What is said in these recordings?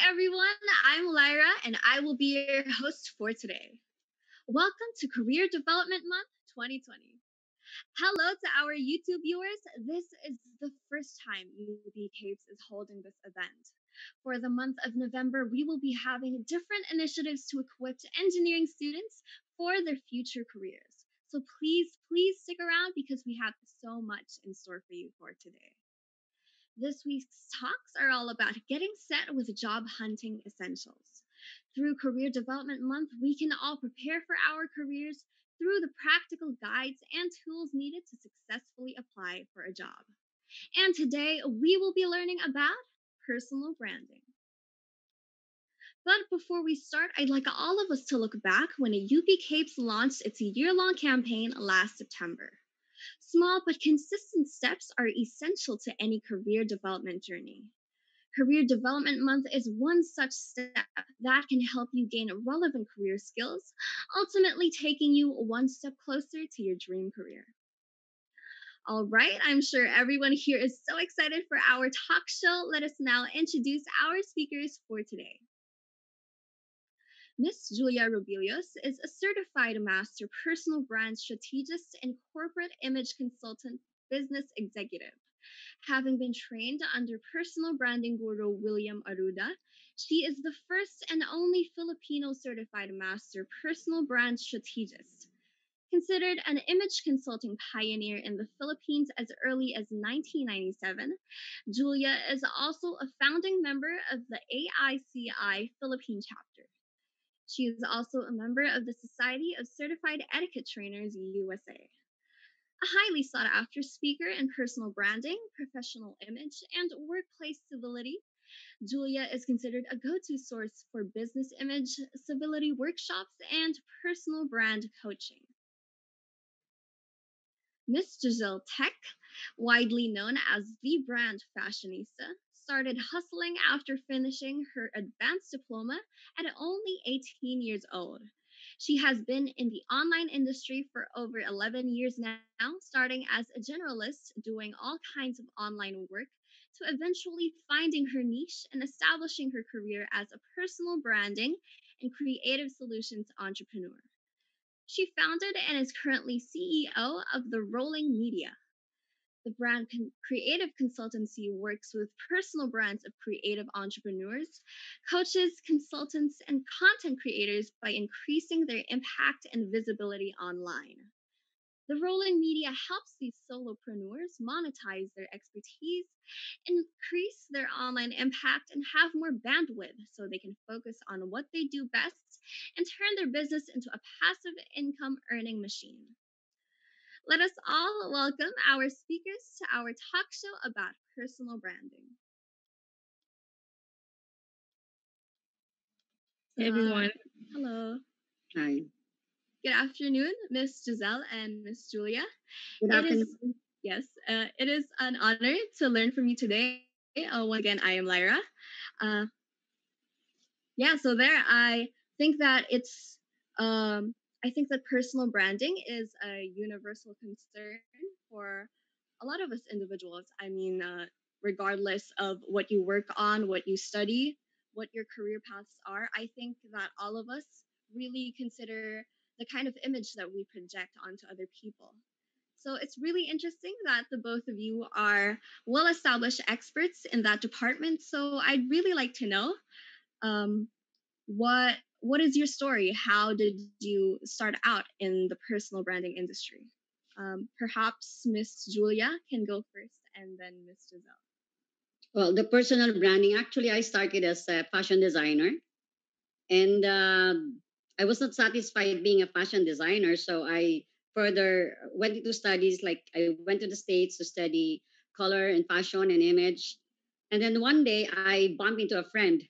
everyone. I'm Lyra, and I will be your host for today. Welcome to Career Development Month 2020. Hello to our YouTube viewers. This is the first time UB Capes is holding this event. For the month of November, we will be having different initiatives to equip engineering students for their future careers. So please stick around because we have so much in store for you for today. This week's talks are all about getting set with job hunting essentials. Through Career Development Month, we can all prepare for our careers through the practical guides and tools needed to successfully apply for a job. And today, we will be learning about personal branding. But before we start, I'd like all of us to look back when UP Capes launched its year-long campaign last September. Small but consistent steps are essential to any career development journey. Career Development Month is one such step that can help you gain relevant career skills, ultimately taking you one step closer to your dream career. All right, I'm sure everyone here is so excited for our talk show. Let us now introduce our speakers for today. Ms. Julia Robillos is a certified master personal brand strategist and corporate image consultant business executive. Having been trained under personal branding guru William Arruda, she is the first and only Filipino certified master personal brand strategist. Considered an image consulting pioneer in the Philippines as early as 1997, Julia is also a founding member of the AICI Philippine chapter. She is also a member of the Society of Certified Etiquette Trainers USA. A highly sought after speaker in personal branding, professional image, and workplace civility, Julia is considered a go to source for business image, civility workshops, and personal brand coaching. Miss Jozelle Tech, widely known as the brand fashionista, started hustling after finishing her advanced diploma at only 18 years old. She has been in the online industry for over 11 years now, starting as a generalist doing all kinds of online work to eventually finding her niche and establishing her career as a personal branding and creative solutions entrepreneur. She founded and is currently CEO of The Rolling Media. The brand creative consultancy works with personal brands of creative entrepreneurs, coaches, consultants, and content creators by increasing their impact and visibility online. The Rolling Media helps these solopreneurs monetize their expertise, increase their online impact, and have more bandwidth so they can focus on what they do best and turn their business into a passive income earning machine. Let us all welcome our speakers to our talk show about personal branding. Hey everyone. Hello. Hi. Good afternoon, Miss Jozelle and Miss Julia. Good afternoon. It is an honor to learn from you today. Once again, I am Lyra. I think that I think that personal branding is a universal concern for a lot of us individuals. I mean, regardless of what you work on, what you study, what your career paths are, I think that all of us really consider the kind of image that we project onto other people. So it's really interesting that the both of you are well-established experts in that department. So I'd really like to know what is your story? How did you start out in the personal branding industry? Perhaps Miss Julia can go first, and then Miss Jozelle. Well, the personal branding, actually, I started as a fashion designer. And I was not satisfied being a fashion designer. So I further went into studies, like I went to the States to study color and fashion and image. And then one day I bumped into a friend.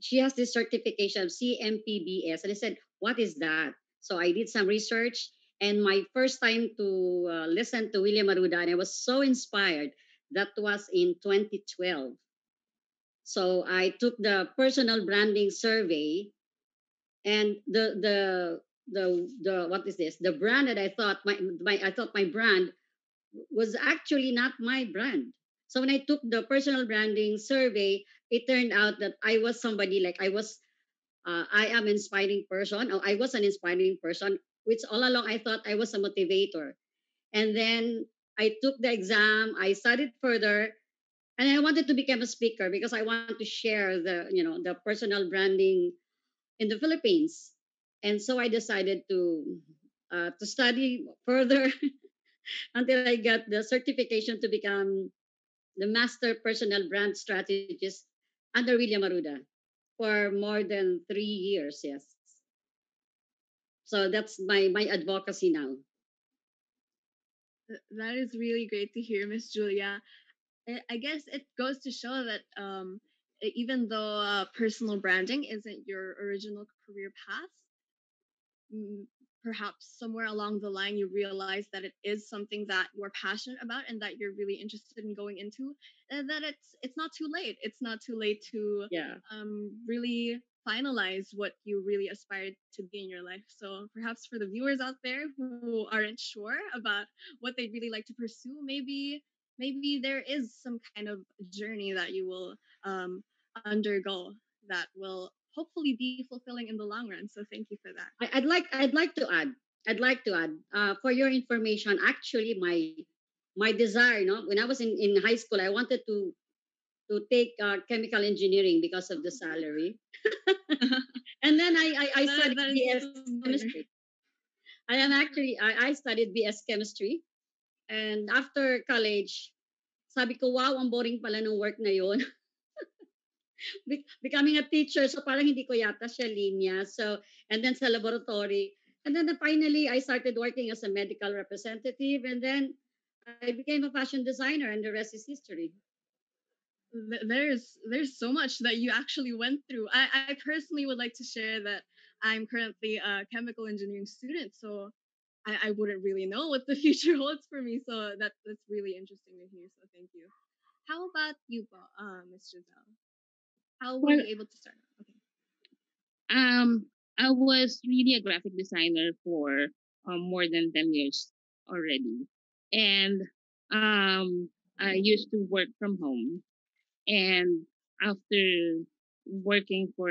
She has this certification of CMPBS. And I said, what is that? So I did some research. And my first time to listen to William Arruda, and I was so inspired. That was in 2012. So I took the personal branding survey, and the what is this? The brand that I thought my brand was actually not my brand. So when I took the personal branding survey, it turned out that I was somebody like I am inspiring person, or I was an inspiring person, which all along I thought I was a motivator. And then I took the exam, I studied further, and I wanted to become a speaker because I want to share the personal branding in the Philippines. And so I decided to study further until I got the certification to become the master personal brand strategist under William Aruda for more than 3 years. Yes, so that's my advocacy now. That is really great to hear, Miss Julia. I guess it goes to show that even though personal branding isn't your original career path, mm, perhaps somewhere along the line you realize that it is something that you're passionate about and that you're really interested in going into, and that it's not too late. It's not too late to Yeah. really finalize what you really aspire to be in your life. So perhaps for the viewers out there who aren't sure about what they'd really like to pursue, maybe there is some kind of journey that you will undergo that will hopefully be fulfilling in the long run. So thank you for that. I'd like to add. For your information. Actually, my desire, when I was in high school, I wanted to take chemical engineering because of the salary, and then I studied That is BS familiar. chemistry. I studied BS chemistry, and after college, sabi ko, wow, ang boring pala ng work na yon. Becoming a teacher, so parang hindi ko yata siya linya. So, and then sa laboratory. And then finally, I started working as a medical representative. And then I became a fashion designer, and the rest is history. There's so much that you actually went through. I personally would like to share that I'm currently a chemical engineering student, so I wouldn't really know what the future holds for me. So that's really interesting to hear. So thank you. How about you, Miss Giselle? How were Well, you able to start? Okay. I was really a graphic designer for more than 10 years already. And I used to work from home. And after working for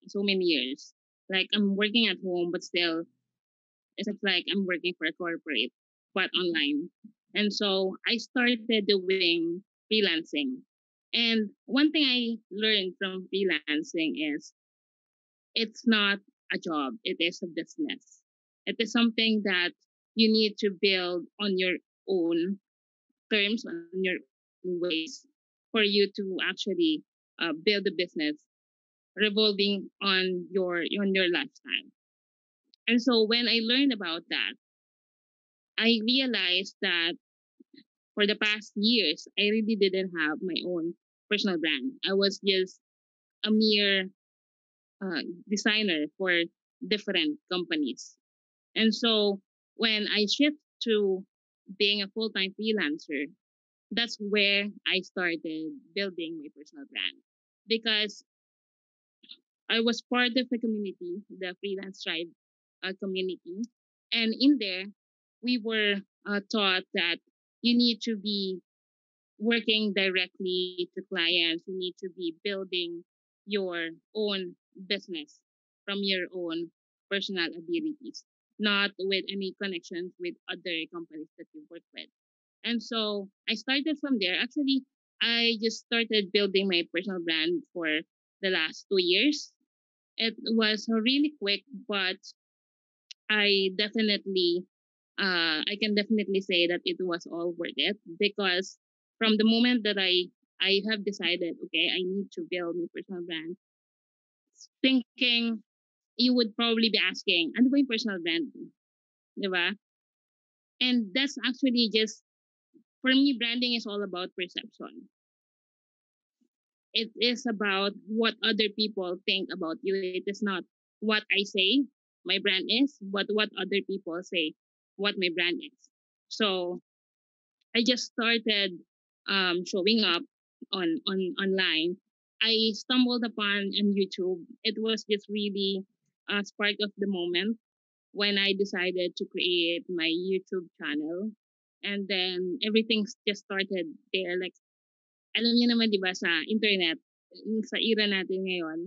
so many years, like I'm working at home, but still, it's like I'm working for a corporate, but online. And so I started doing freelancing. And one thing I learned from freelancing is it's not a job, it is a business. It is something that you need to build on your own terms, on your own ways for you to actually build a business revolving on your lifestyle. And so when I learned about that, I realized that for the past years, I really didn't have my own personal brand. I was just a mere designer for different companies. And so when I shift to being a full time freelancer, that's where I started building my personal brand. Because I was part of the community, the Freelance Tribe community. And in there, we were taught that you need to be working directly to clients, you need to be building your own business from your own personal abilities, not with any connections with other companies that you work with. And so I started from there. Actually, I just started building my personal brand for the last 2 years. It was really quick, but I can definitely say that it was all worth it because from the moment that I have decided, okay, I need to build my personal brand, thinking you would probably be asking, ano ba yung personal brand? Di ba? And that's actually just, for me, branding is all about perception. It is about what other people think about you. It is not what I say my brand is, but what other people say what my brand is. So I just started showing up on online. I stumbled upon on YouTube. It was just really a spark of the moment when I decided to create my YouTube channel, and then everything just started there. Like alam niyo naman 'di ba sa internet, sa era natin ngayon,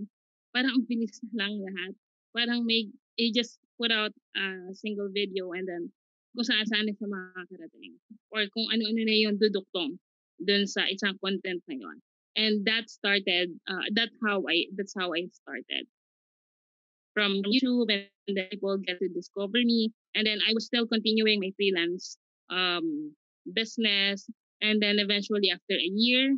parang ang bilis na lang lahat. Parang they just put out a single video and then kung saan-saan na siya makakarating or kung ano-ano na yung duduktong dun sa isang content na yun. And that started, that's how I started from YouTube, and then people get to discover me. And then I was still continuing my freelance business. And then eventually, after a year,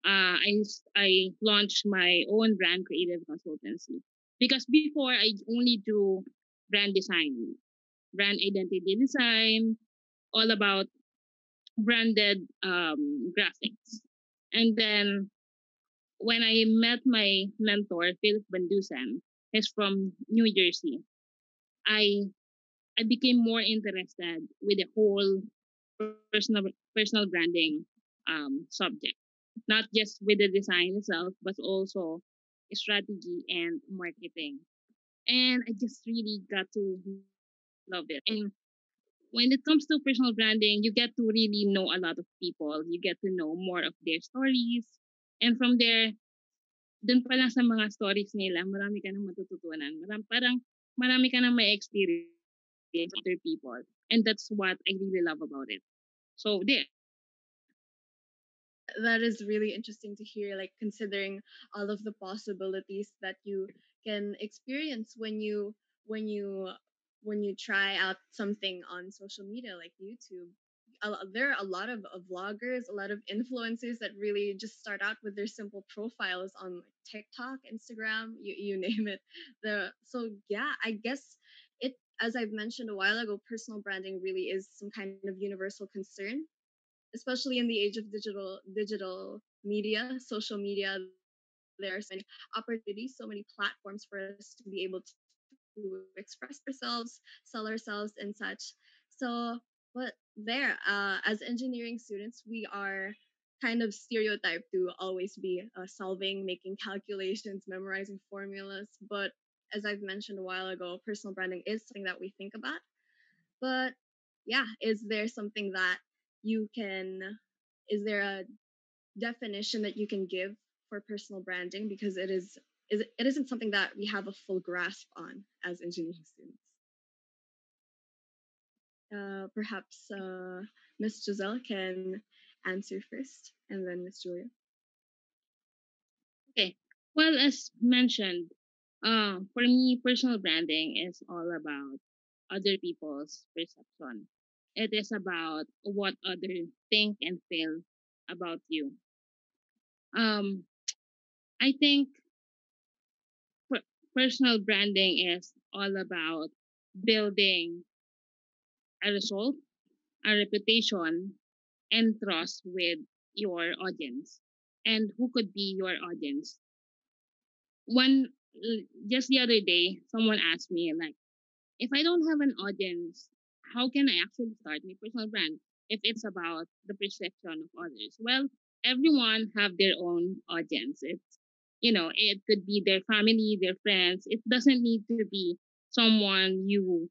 I launched my own brand creative consultancy. Because before I only do brand design, brand identity design, all about branded graphics. And then when I met my mentor, Philip Bandusan, he's from New Jersey. I I became more interested with the whole personal branding subject, not just with the design itself, but also strategy and marketing. And I just really got to love it. And when it comes to personal branding, you get to really know a lot of people. You get to know more of their stories. And from there, dun pa lang sa mga stories nila, marami ka nang matututunan. Marami ka nang may experience with other people. And that's what I really love about it. So there. That is really interesting to hear, like considering all of the possibilities that you can experience when you when you try out something on social media like YouTube. There are a lot of vloggers, a lot of influencers that really just start out with their simple profiles on like TikTok, Instagram, you name it. So yeah, I guess it, as I've mentioned a while ago, personal branding really is some kind of universal concern, especially in the age of digital media, social media. There are so many opportunities, so many platforms for us to be able to express ourselves, sell ourselves, and such. So, but there, as engineering students, we are kind of stereotyped to always be solving, making calculations, memorizing formulas. But as I've mentioned a while ago, personal branding is something that we think about. But yeah, is there something that you can, is there a definition that you can give for personal branding, because it isn't something that we have a full grasp on as engineering students? Perhaps Miss Giselle can answer first, and then Miss Julia. Okay. Well, as mentioned, for me, personal branding is all about other people's perception. It is about what others think and feel about you. Um, I think per- personal branding is all about building a result, a reputation, and trust with your audience. And who could be your audience? One, just the other day, someone asked me, like, if I don't have an audience, how can I actually start my personal brand if it's about the perception of others? Well, everyone have their own audience. It could be their family, their friends. It doesn't need to be someone you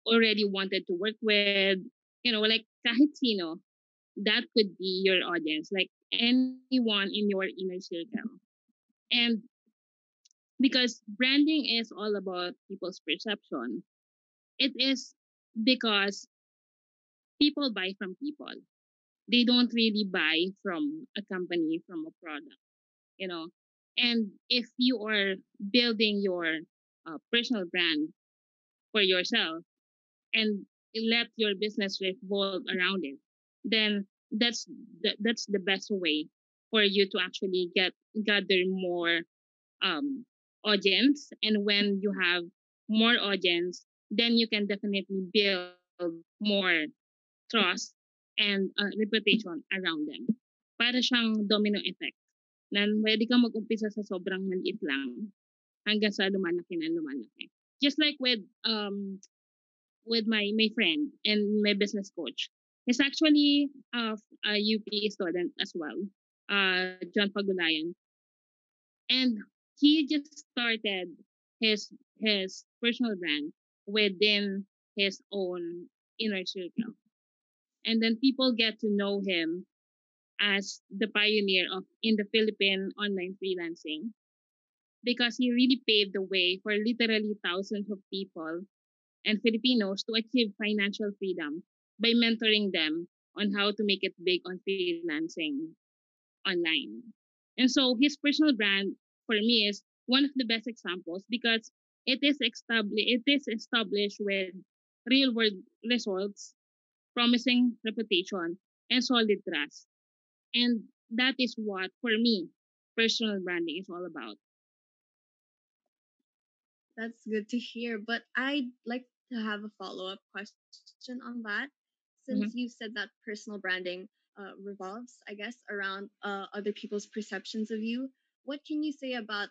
already wanted to work with. Like kahit sino, that could be your audience, like anyone in your inner circle. And because branding is all about people's perception, it is because people buy from people. They don't really buy from a company, from a product, you know. And if you are building your personal brand for yourself and let your business revolve around it, then that's the best way for you to actually gather more um, audience. And when you have more audience, then you can definitely build more trust and reputation around them. Para siyang domino effect na pwede kang mag-umpisa sa sobrang maliit lang hanggang sa lumalaki na lumalaki. Just like with my friend and my business coach. He's actually a UP student as well, John Pagulayan. And he just started his his personal brand within his own inner circle, and then people get to know him as the pioneer of in the Philippine online freelancing because he really paved the way for literally thousands of people and Filipinos to achieve financial freedom by mentoring them on how to make it big on freelancing online. And so his personal brand for me is one of the best examples because it is established with real world results, promising reputation, and solid trust. And that is what for me personal branding is all about. That's good to hear. But I'd like to have a follow up question on that. Since you Mhm. said that personal branding revolves, I guess, around other people's perceptions of you, what can you say about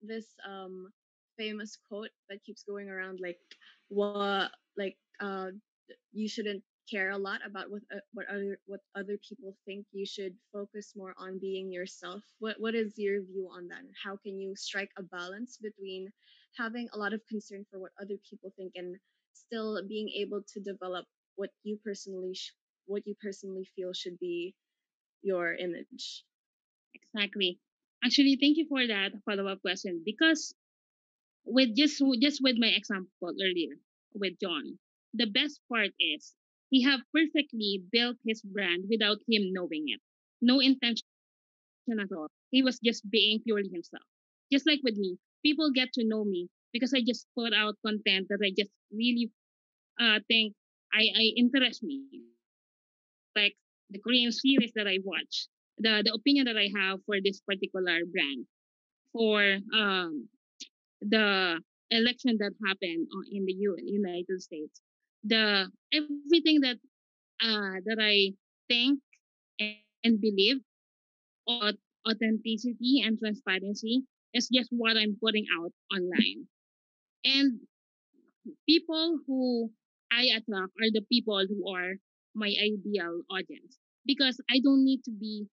this famous quote that keeps going around what like you shouldn't care a lot about what other people think. You should focus more on being yourself. What is your view on that, and how can you strike a balance between having a lot of concern for what other people think and still being able to develop what you personally what you personally feel should be your image? Exactly. Actually, thank you for that follow-up question because with just with my example earlier with John, the best part is he have perfectly built his brand without him knowing it. No intention at all. He was just being purely himself. Just like with me, people get to know me because I just put out content that I just really think I interest me, like the Korean series that I watch, the opinion that I have for this particular brand, for the election that happened in the United States, the everything that I think and believe about authenticity and transparency is just what I'm putting out online. And people who I attract are the people who are my ideal audience because I don't need to be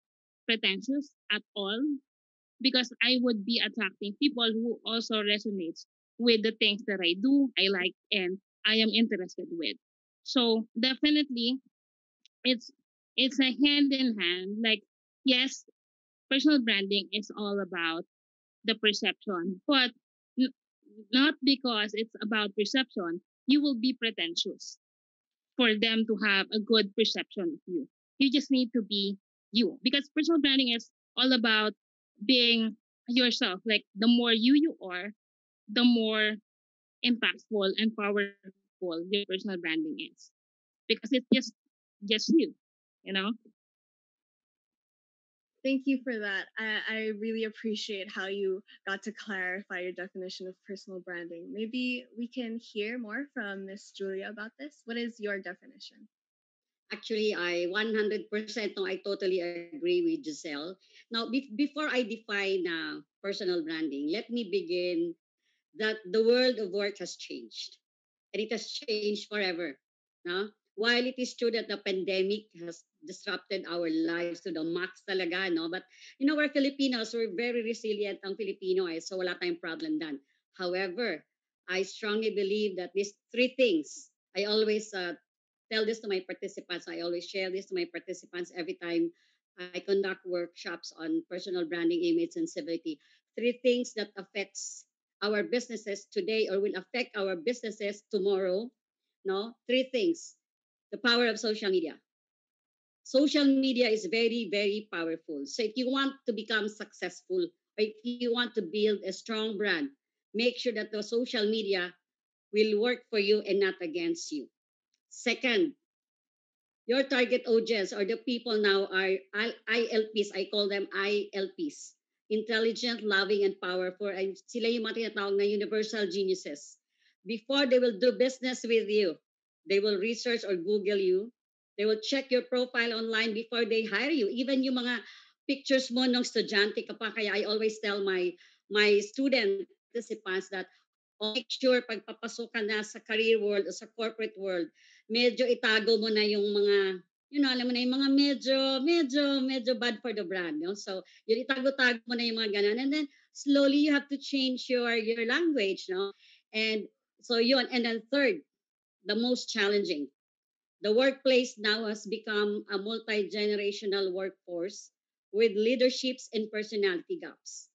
pretentious at all because I would be attracting people who also resonates with the things that I do, I like, and I am interested with. So definitely, it's it's a hand in hand. Like yes, personal branding is all about the perception, but n- not because it's about perception, you will be pretentious for them to have a good perception of you. You just need to be you because personal branding is all about being yourself. Like the more you are, the more impactful and powerful your personal branding is because it's just you. Thank you for that. I really appreciate how you got to clarify your definition of personal branding. Maybe we can hear more from Miss Julia about this. What is your definition? Actually, I 100% no, I totally agree with Giselle. Now, before I define personal branding, let me begin that the world of work has changed, and it has changed forever. No? While it is true that the pandemic has disrupted our lives to the max talaga, no? But we're Filipinos, we're very resilient ang Filipino, so wala tayong problem done. However, I strongly believe that these three things, I always tell this to my participants, I always share this to my participants every time I conduct workshops on personal branding, image, and civility. Three things that affects our businesses today or will affect our businesses tomorrow. No, three things. The power of social media. Social media is very, very powerful. So if you want to become successful, or if you want to build a strong brand, make sure that the social media will work for you and not against you. Second, your target audience or the people now are ILPs. I call them ILPs. Intelligent, loving, and powerful. And sila yung mga tinatawag na universal geniuses. Before they will do business with you, they will research or Google you. They will check your profile online before they hire you. Even yung mga pictures mo ng estudyante ka pa. Kaya I always tell my student participants that make sure pag papasok ka na sa career world o sa corporate world, medyo itago mo na yung mga, alam mo na yung mga medyo bad for the brand. No? So, yun itago-tago mo na yung mga ganun. And then, slowly you have to change your language. No? And so yun. And then third, the most challenging. The workplace now has become a multi-generational workforce with leaderships and personality gaps.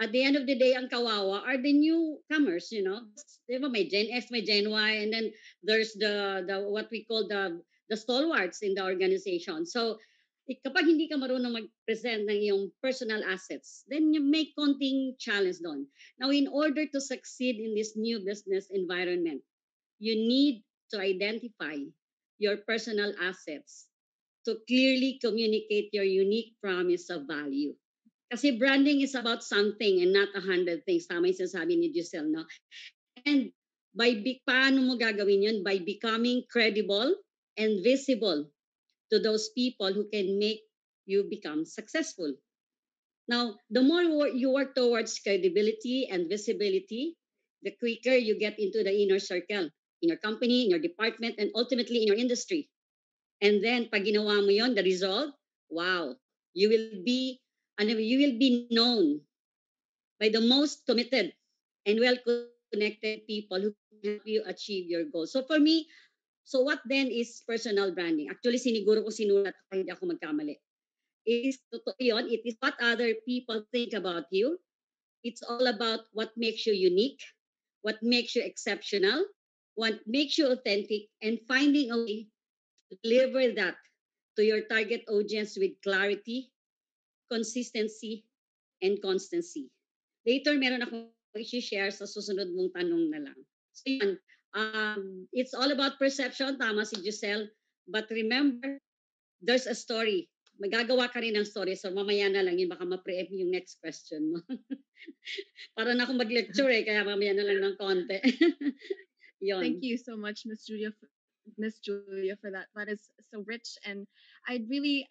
At the end of the day, ang kawawa are the newcomers, you know. Diba, may Gen X, may Gen Y, and then there's the what we call the stalwarts in the organization. So, kapag hindi ka marunong mag-present ng iyong personal assets, then you make konting challenge doon. Now, in order to succeed in this new business environment, you need to identify your personal assets to clearly communicate your unique promise of value. Kasi branding is about something and not 100 things. Tama yung sinasabi ni Jozelle, no? And paano mo gagawin yun? By becoming credible and visible to those people who can make you become successful. Now, the more you work towards credibility and visibility, the quicker you get into the inner circle, in your company, in your department, and ultimately in your industry. And then, pag ginawa mo yon, the result, wow, you will be known by the most committed and well-connected people who can help you achieve your goals. So for me, so what then is personal branding? Actually, siniguro ko sinulat ko, hindi ako magkamali. It is totoo yun. It is what other people think about you. It's all about what makes you unique, what makes you exceptional, what makes you authentic, and finding a way to deliver that to your target audience with clarity, consistency, and constancy. Later, meron akong i-share sa susunod mong tanong na lang. So yan, it's all about perception, tama si Jozelle. But remember, there's a story. Magagawa ka rin ng story. So mamaya na lang yun, baka ma-preempt yung next question mo. Para na akong mag-lecture kaya mamaya na lang ng konti. Thank you so much, Miss Julia, for that. That is so rich, and I'd really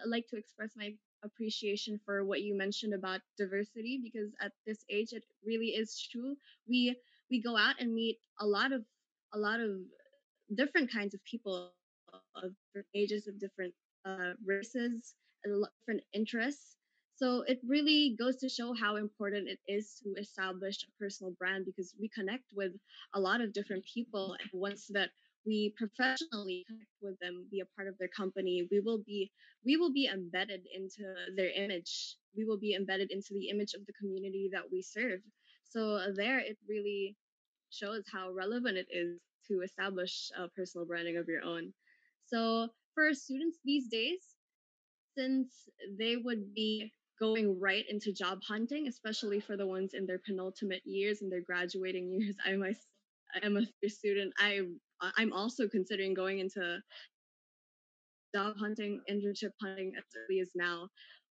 like to express my appreciation for what you mentioned about diversity, because at this age, it really is true. We go out and meet a lot of different kinds of people of different ages, of different races, different interests. So it really goes to show how important it is to establish a personal brand, because we connect with a lot of different people, and once that we professionally connect with them, be a part of their company, we will be embedded into their image. We will be embedded into the image of the community that we serve. So there, it really shows how relevant it is to establish a personal branding of your own. So for students these days, since they would be going right into job hunting, especially for the ones in their penultimate years and their graduating years, I myself am a student. I'm also considering going into job hunting, internship hunting as early as now.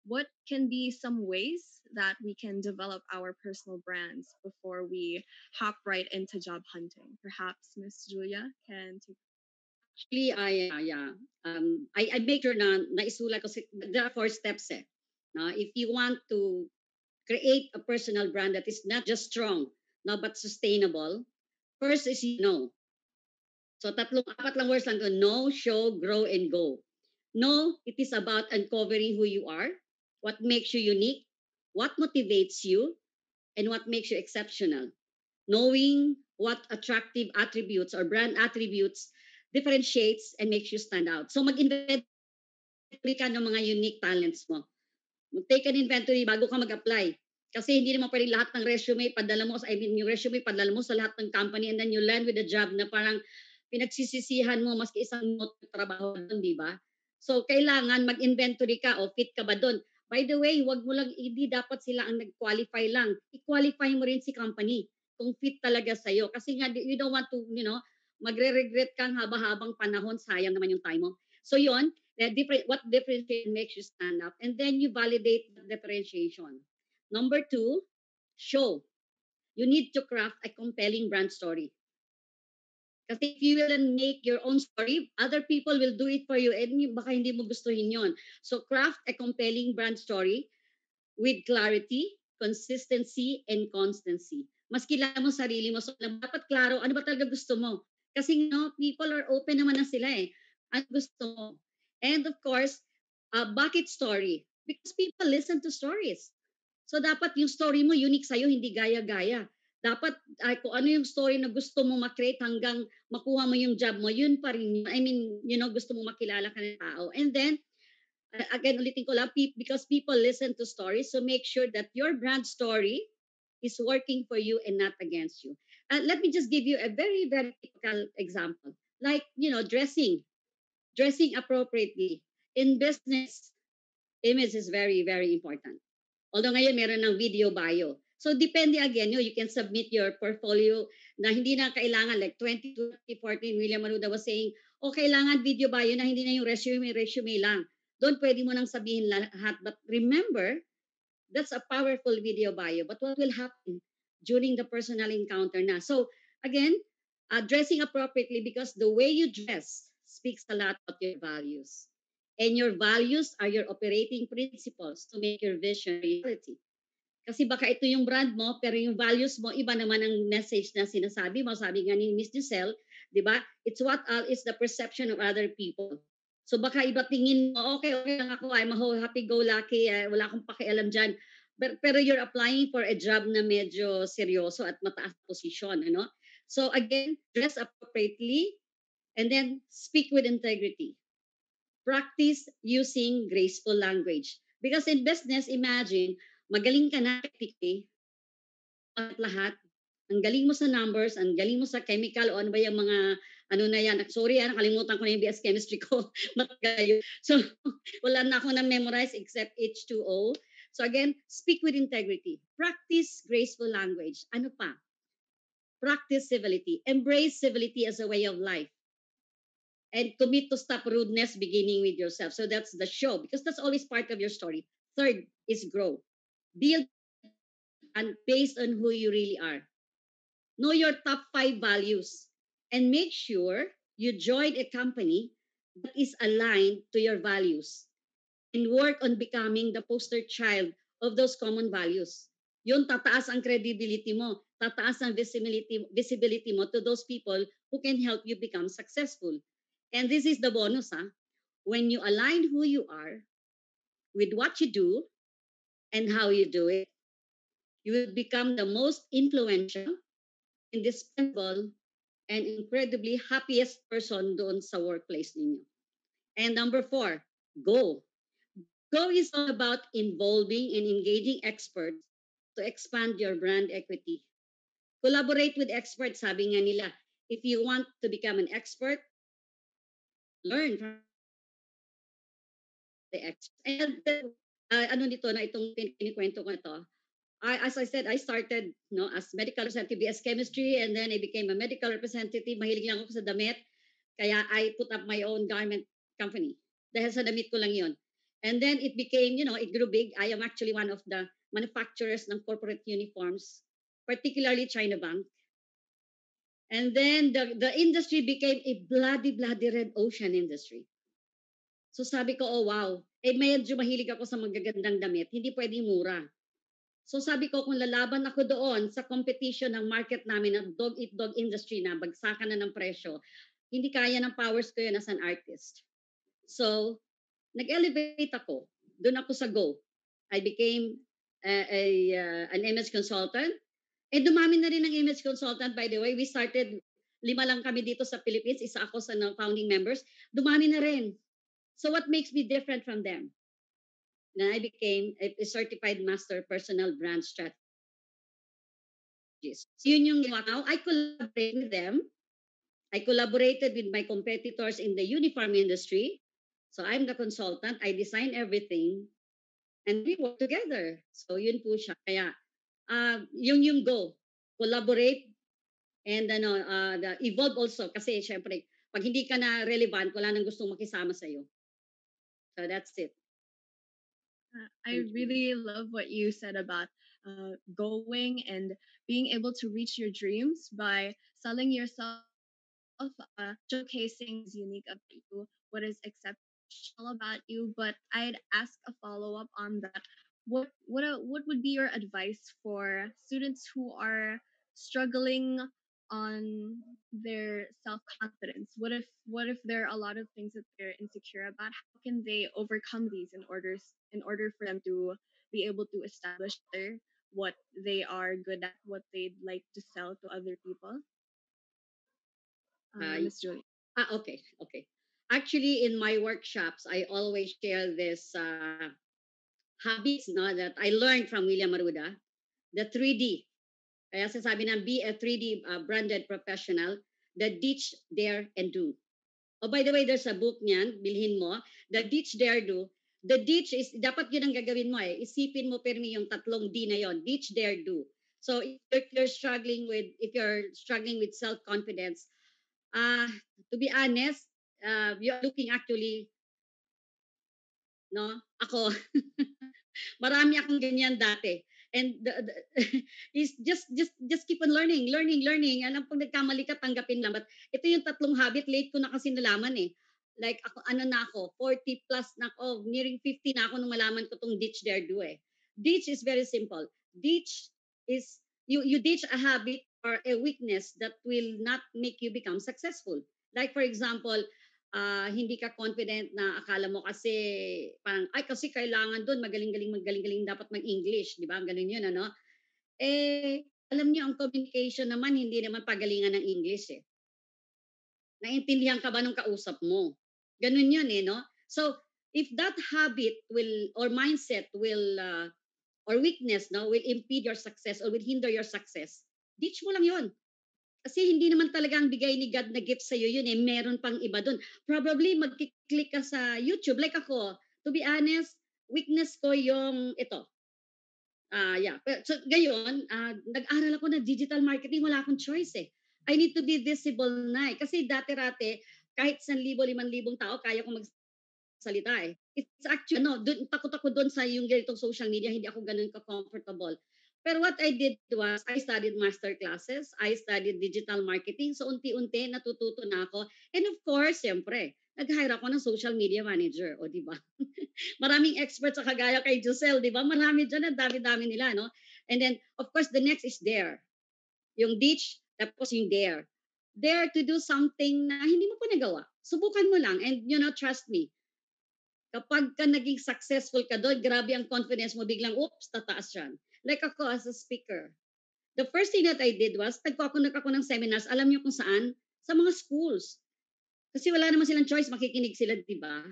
What can be some ways that we can develop our personal brands before we hop right into job hunting? Perhaps Miss Julia can take. Actually, I make sure na naisulat ko, there are 4 steps eh. If you want to create a personal brand that is not just strong, no, but sustainable, first is know. So apat lang words lang to. Know, show, grow, and go. Know, it is about uncovering who you are, what makes you unique, what motivates you, and what makes you exceptional. Knowing what attractive attributes or brand attributes differentiates and makes you stand out. So mag-inventory ka ng mga unique talents mo. Mag-take an inventory bago ka mag-apply. Kasi hindi naman pwede lahat ng resume padala mo, yung resume padala mo sa lahat ng company, and then you land with a job na parang pinagsisisihan mo maski isang trabaho doon, di ba? So, kailangan mag-inventory ka o fit ka ba doon. By the way, wag mo lang, hindi dapat sila ang nag-qualify lang. I-qualify mo rin si company kung fit talaga sa'yo. Kasi nga, you don't want to, magre-regret kang haba-habang panahon, sayang naman yung time mo. So, yon, what differentiation makes you stand out, and then you validate the differentiation. Number 2, show. You need to craft a compelling brand story. Kasi if you will make your own story, other people will do it for you, and baka hindi mo gustuhin yon. So craft a compelling brand story with clarity, consistency, and constancy. Mas kilala mo sarili mo. So dapat klaro, ano ba talaga gusto mo? Kasi people are open naman na sila eh. Ano gusto mo? And of course, a bucket story. Because people listen to stories. So dapat yung story mo unique sa'yo, hindi gaya-gaya. Dapat kung ano yung story na gusto mo makreate hanggang makuha mo yung job mo, yun pa rin. I mean, gusto mo makilala ka ng tao. And then, again, ulitin ko lang, because people listen to stories, so make sure that your brand story is working for you and not against you. Let me just give you a very, very typical example. Like, dressing appropriately. In business, image is very, very important. Although ngayon meron ng video bio. So depende again, you can submit your portfolio na hindi na kailangan like 2014, William Maruda was saying, kailangan video bio na hindi na yung resume lang. Doon pwede mo nang sabihin lahat. But remember, that's a powerful video bio. But what will happen during the personal encounter na? So again, dressing appropriately because the way you dress speaks a lot about your values. And your values are your operating principles to make your vision reality. Kasi baka ito yung brand mo, pero yung values mo, iba naman ang message na sinasabi mo. Sabi nga ni Miss Jozelle, di ba? It's what is the perception of other people. So baka iba tingin mo, okay lang ako, I'm a happy-go-lucky, wala akong pakialam dyan. Pero you're applying for a job na medyo seryoso at mataas position, ano? So again, dress appropriately and then speak with integrity. Practice using graceful language. Because in business, imagine, magaling ka na at lahat. Ang galing mo sa numbers, ang galing mo sa chemical, o ano ba yung mga, ano na yan. Sorry, nakalimutan ko na yung BS chemistry ko. Matagal yun. So, wala na ako na-memorize except H2O. So again, speak with integrity. Practice graceful language. Ano pa? Practice civility. Embrace civility as a way of life. And commit to stop rudeness beginning with yourself. So that's the show, because that's always part of your story. Third is grow. Build and based on who you really are. Know your top 5 values and make sure you join a company that is aligned to your values and work on becoming the poster child of those common values. Yun, tataas ang credibility mo, tataas ang visibility mo to those people who can help you become successful. And this is the bonus, when you align who you are with what you do and how you do it, you will become the most influential, indispensable, and incredibly happiest person doon sa workplace ninyo. And number 4, go. Go is all about involving and engaging experts to expand your brand equity. Collaborate with experts, sabi nga nila. If you want to become an expert, learn from the experts. And ano nito na itong pinikwento ko ito, as I said, I started as medical representative, BS chemistry, and then I became a medical representative. Mahilig lang ako sa damit. Kaya I put up my own garment company. Dahil sa damit ko lang yon. And then it became, it grew big. I am actually one of the manufacturers ng corporate uniforms, particularly China Bank. And then the industry became a bloody red ocean industry. So sabi ko, oh wow, medyo mahilig ako sa magagandang damit. Hindi pwedeng mura. So sabi ko, kung lalaban ako doon sa competition ng market namin ng dog-eat-dog industry na bagsakan na ng presyo, hindi kaya ng powers ko yun as an artist. So, nag-elevate ako. Doon ako sa Go. I became an image consultant. And dumami na rin ang image consultant, by the way. We started, 5 lang kami dito sa Philippines. Isa ako sa founding members. Dumami na rin. So what makes me different from them? And I became a certified master personal brand strategist. So yun yung now, I collaborate with them. I collaborated with my competitors in the uniform industry. So I'm the consultant. I design everything. And we work together. So yun po siya. Kaya yung go. Collaborate and evolve also. Kasi syempre, pag hindi ka na relevant, wala nang gustong makisama sa'yo. So that's it. I really love what you said about going and being able to reach your dreams by selling yourself, showcasing what is unique about you, what is exceptional about you. But I'd ask a follow up on that. What would be your advice for students who are struggling on their self confidence? What if there are a lot of things that they're insecure about? How can they overcome these in order for them to be able to establish their what they are good at, what they'd like to sell to other people? Uh, Miss Julie. okay. Actually, in my workshops, I always share this habits no, that I learned from William Maruda, the 3D. Kaya sasabi na, be a 3D branded professional, the ditch, dare, and do. Oh, by the way, there's a book niyan, bilhin mo, the ditch, dare, do. The ditch is, dapat yun ang gagawin mo eh. Isipin mo permi yung tatlong D na yon, ditch, dare, do. So if you're struggling with self-confidence, to be honest, you're looking actually, no, ako, marami akong ganyan dati. And is just keep on learning. Alam pag nagkamali ka, tanggapin lang. But ito yung tatlong habit, late ko na kasi nalaman eh. Like ako, ano na ako, 40 plus na ako, nearing 50 na ako nung malaman ko tong ditch, dare, do eh. Ditch is very simple. Ditch is, you ditch a habit or a weakness that will not make you become successful. Like for example, hindi ka confident na akala mo kasi parang ay kasi kailangan doon magaling dapat mag-English, di ba? Ganun yun ano. Alam niyo ang communication naman hindi naman pagalingan ng English eh. Naintindihan ka ba ng kausap mo? Ganun yun eh, no? So, if that habit will or mindset will or weakness no will impede your success or will hinder your success, ditch mo lang yun. Kasi hindi naman talaga ang bigay ni God na gift sa'yo yun eh. Meron pang iba dun. Probably mag-click ka sa YouTube. Like ako, to be honest, weakness ko yung ito. Yeah. So, gayon, nag-aral ako ng digital marketing. Wala akong choice eh. I need to be visible na eh. Kasi dati-rate, kahit 1,000, 5,000 tao, kaya ko salita eh. It's actually, takot ako doon sa yung ganitong social media, hindi ako ganun ka-comfortable. Pero what I did was, I studied master classes, I studied digital marketing, so unti-unti natututo na ako. And of course, siyempre, nag-hire ako ng social media manager, o di ba? Maraming experts sa kagaya kay Jozelle, di ba? Marami dyan, ang dami-dami nila, no? And then, of course, the next is dare. Yung ditch, tapos yung dare. Dare to do something na hindi mo pa nagawa. Subukan mo lang, and trust me, kapag ka naging successful ka doon, grabe ang confidence mo, biglang, oops, tataas yan. Like ako as a speaker. The first thing that I did was, nag-conduct ako ng seminars, alam niyo kung saan? Sa mga schools. Kasi wala naman silang choice, makikinig sila, di ba?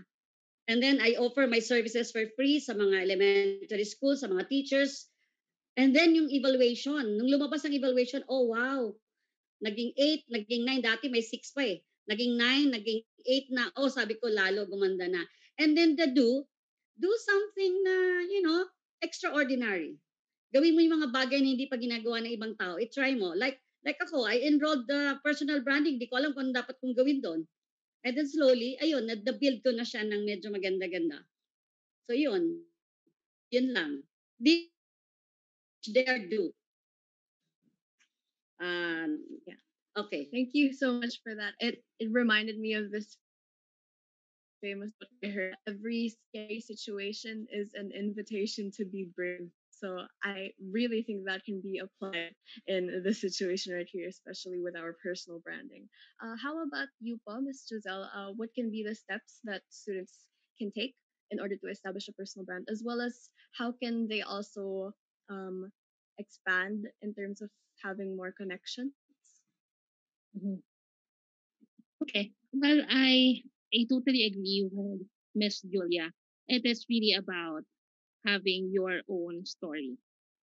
And then I offer my services for free sa mga elementary schools, sa mga teachers. And then yung evaluation, nung lumabas ang evaluation, oh wow, naging 8, naging 9, dati may 6 pa eh. Naging 9, naging 8 na, oh sabi ko lalo gumanda na. And then the do something na, extraordinary. Gawin mo yung mga bagay na hindi pa ginagawa ng ibang tao. I-try mo. Like ako, I enrolled the personal branding. Di ko alam kung dapat kong gawin doon. And then slowly, ayun, na-build ko na siya ng medyo maganda-ganda. So yun. Yun lang. Dare do. Yeah. Okay. Thank you so much for that. It reminded me of this famous book I heard. Every scary situation is an invitation to be brave. So I really think that can be applied in the situation right here, especially with our personal branding. How about you, Pa, Ms. Jozelle? What can be the steps that students can take in order to establish a personal brand, as well as how can they also um, expand in terms of having more connections? Mhm. Okay. Well, I totally agree with Miss Julia. It is really about having your own story,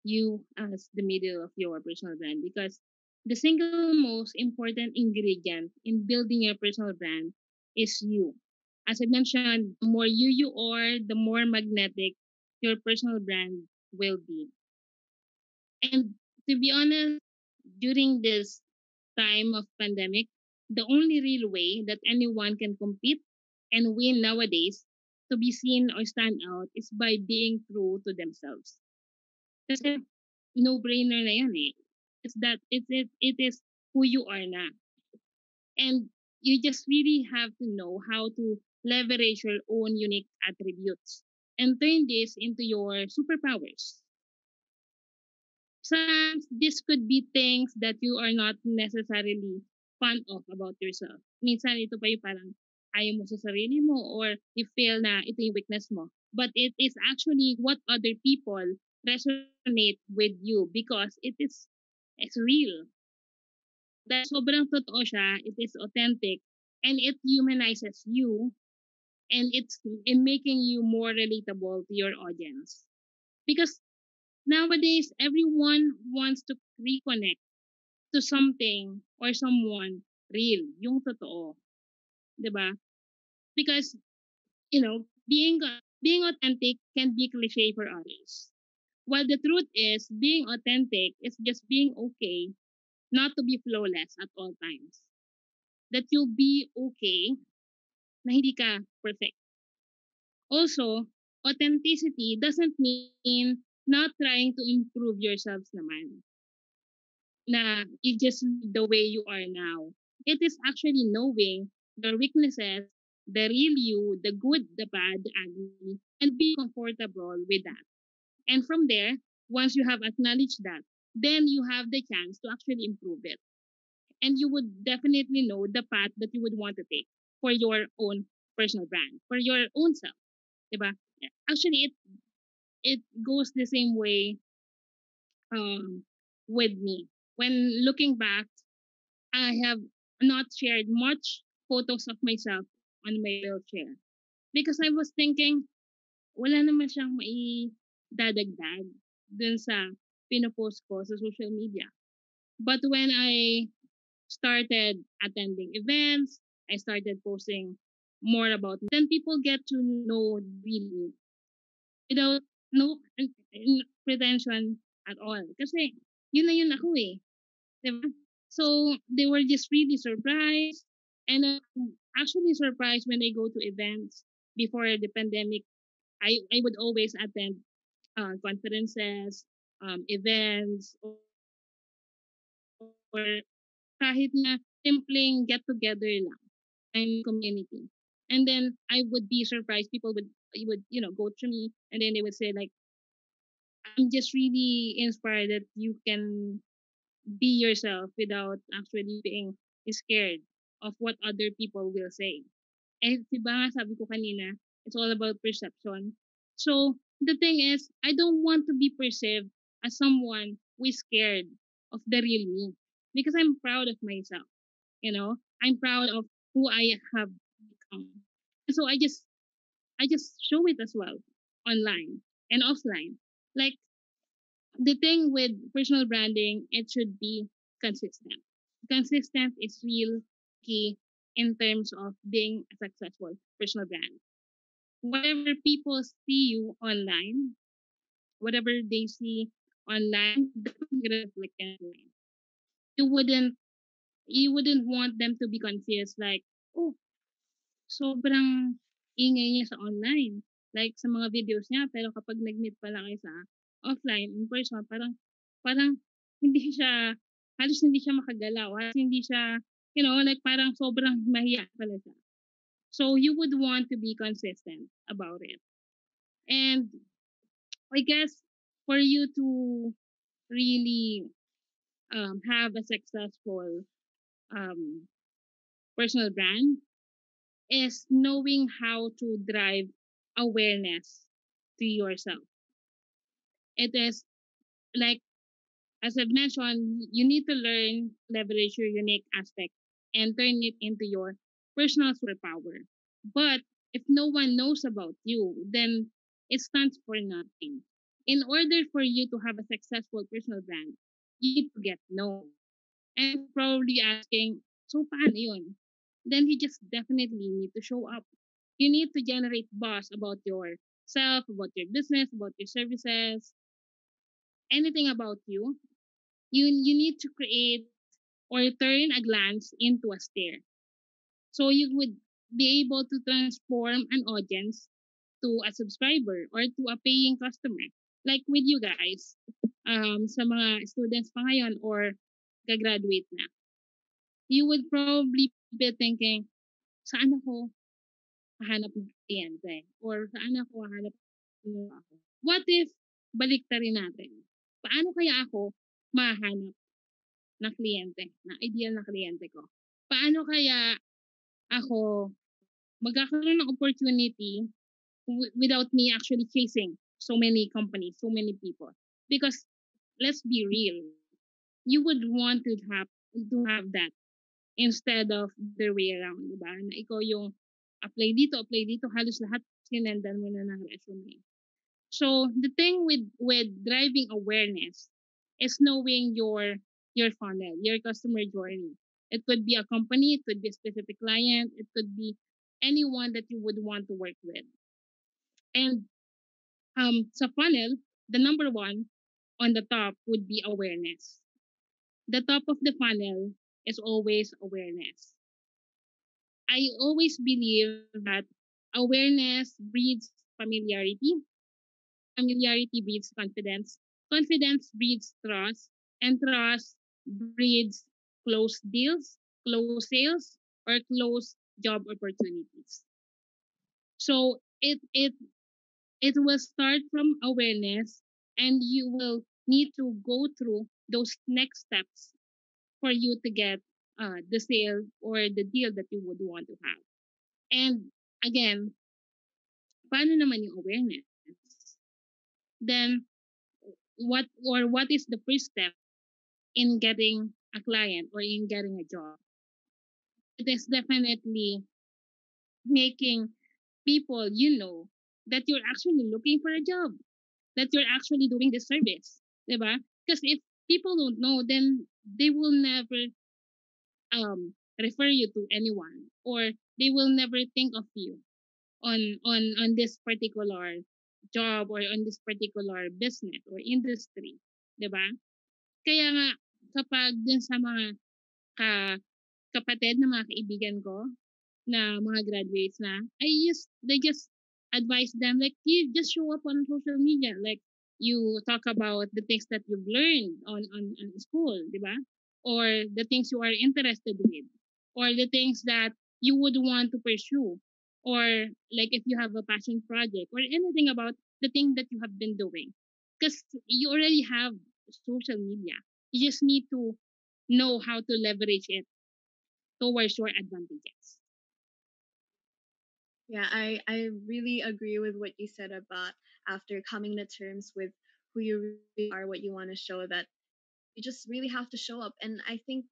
you as the middle of your personal brand, because the single most important ingredient in building your personal brand is you. As I mentioned, the more you are, the more magnetic your personal brand will be. And to be honest, during this time of pandemic, the only real way that anyone can compete and win nowadays to be seen or stand out is by being true to themselves. Kasi no-brainer na yan eh. It is who you are na. And you just really have to know how to leverage your own unique attributes and turn this into your superpowers. Sometimes this could be things that you are not necessarily fond of about yourself. Minsan ito pa yung parang ayaw mo sa sarili mo or you feel na ito yung weakness mo. But it is actually what other people resonate with you because it's real. Dahil sobrang totoo siya, it is authentic, and it humanizes you, and it's in making you more relatable to your audience. Because nowadays, everyone wants to reconnect to something or someone real, yung totoo, 'di ba? Because being authentic can be cliche for others. While the truth is, being authentic is just being okay, not to be flawless at all times. That you'll be okay na hindi ka perfect. Also, authenticity doesn't mean not trying to improve yourselves naman. Na you just live the way you are now. It is actually knowing your weaknesses, the real you, the good, the bad, the ugly, and be comfortable with that. And from there, once you have acknowledged that, then you have the chance to actually improve it. And you would definitely know the path that you would want to take for your own personal brand, for your own self. Diba? Actually, it goes the same way um, with me. When looking back, I have not shared much photos of myself on my wheelchair because I was thinking wala naman siyang dadagdag dun sa pinopost ko sa social media. But when I started attending events, I started posting more about me, then people get to know really without no pretension at all. Kasi yun na yun ako eh. Diba? So they were just really surprised. And actually surprised when I go to events before the pandemic. I would always attend conferences, events, or kahit na simpleng get-together lang and community. And then I would be surprised. People would go to me and then they would say like, I'm just really inspired that you can be yourself without actually being scared of what other people will say. Eh, diba nga sabi ko kanina, it's all about perception. So, the thing is, I don't want to be perceived as someone who is scared of the real me. Because I'm proud of myself, I'm proud of who I have become. And so I just show it as well online and offline. Like the thing with personal branding, it should be consistent. Consistent is real key in terms of being a successful personal brand. Whatever people see you online, whatever they see online, that will reflect online. You wouldn't you wouldn't want them to be confused like, oh, sobrang ingay niya sa online. Like sa mga videos niya, pero kapag nag-meet pala kayo sa offline, in person, parang hindi siya, halos hindi siya makagalaw, halos hindi siya, like parang sobrang mahiya pala siya. So you would want to be consistent about it. And I guess for you to really have a successful um, personal brand is knowing how to drive awareness to yourself. It is like, as I've mentioned, you need to learn, leverage your unique aspect, and turn it into your personal superpower. But if no one knows about you, then it stands for nothing. In order for you to have a successful personal brand, you need to get known. And you're probably asking, so paano yun? Then you just definitely need to show up. You need to generate buzz about yourself, about your business, about your services, anything about you. You need to create or turn a glance into a stare. So you would be able to transform an audience to a subscriber or to a paying customer. Like with you guys, sa mga students pa ngayon or gagraduate na, you would probably be thinking, saan ako hahanap ng kliyente? Or saan ako hahanap ng ako? What if baliktarin natin? Paano kaya ako mahanap ng kliyente, ng ideal na kliyente ko? Paano kaya ako magkakaroon ng opportunity without me actually chasing so many companies, so many people. Because let's be real, you would want to have that instead of the way around, di ba? Na ikaw yung apply dito, halos lahat sinendan mo na ng resume. So the thing with driving awareness is knowing your funnel, your customer journey. It could be a company, it could be a specific client, it could be anyone that you would want to work with. And sa funnel, the number one on the top would be awareness. The top of the funnel is always awareness. I always believe that awareness breeds familiarity. Familiarity breeds confidence. Confidence breeds trust. And trust breeds closed deals, closed sales, or closed job opportunities. So it will start from awareness, and you will need to go through those next steps for you to get the sale or the deal that you would want to have. And again, paano naman yung awareness? Then what is the first step in getting a client or in getting a job? It is definitely making people that you're actually looking for a job, that you're actually doing this service, diba? Because if people don't know, then they will never refer you to anyone, or they will never think of you on this particular job or on this particular business or industry, 'di ba? Kaya nga kapag dun sa mga ka, kapatid na mga kaibigan ko na mga graduates na, they just advise them like you just show up on social media, like you talk about the things that you've learned on school, di ba? Or the things you are interested with, or the things that you would want to pursue, or like if you have a passion project or anything about the thing that you have been doing, because you already have social media. You just need to know how to leverage it towards your advantages. Yeah, I really agree with what you said about after coming to terms with who you really are, what you want to show, that you just really have to show up. And I think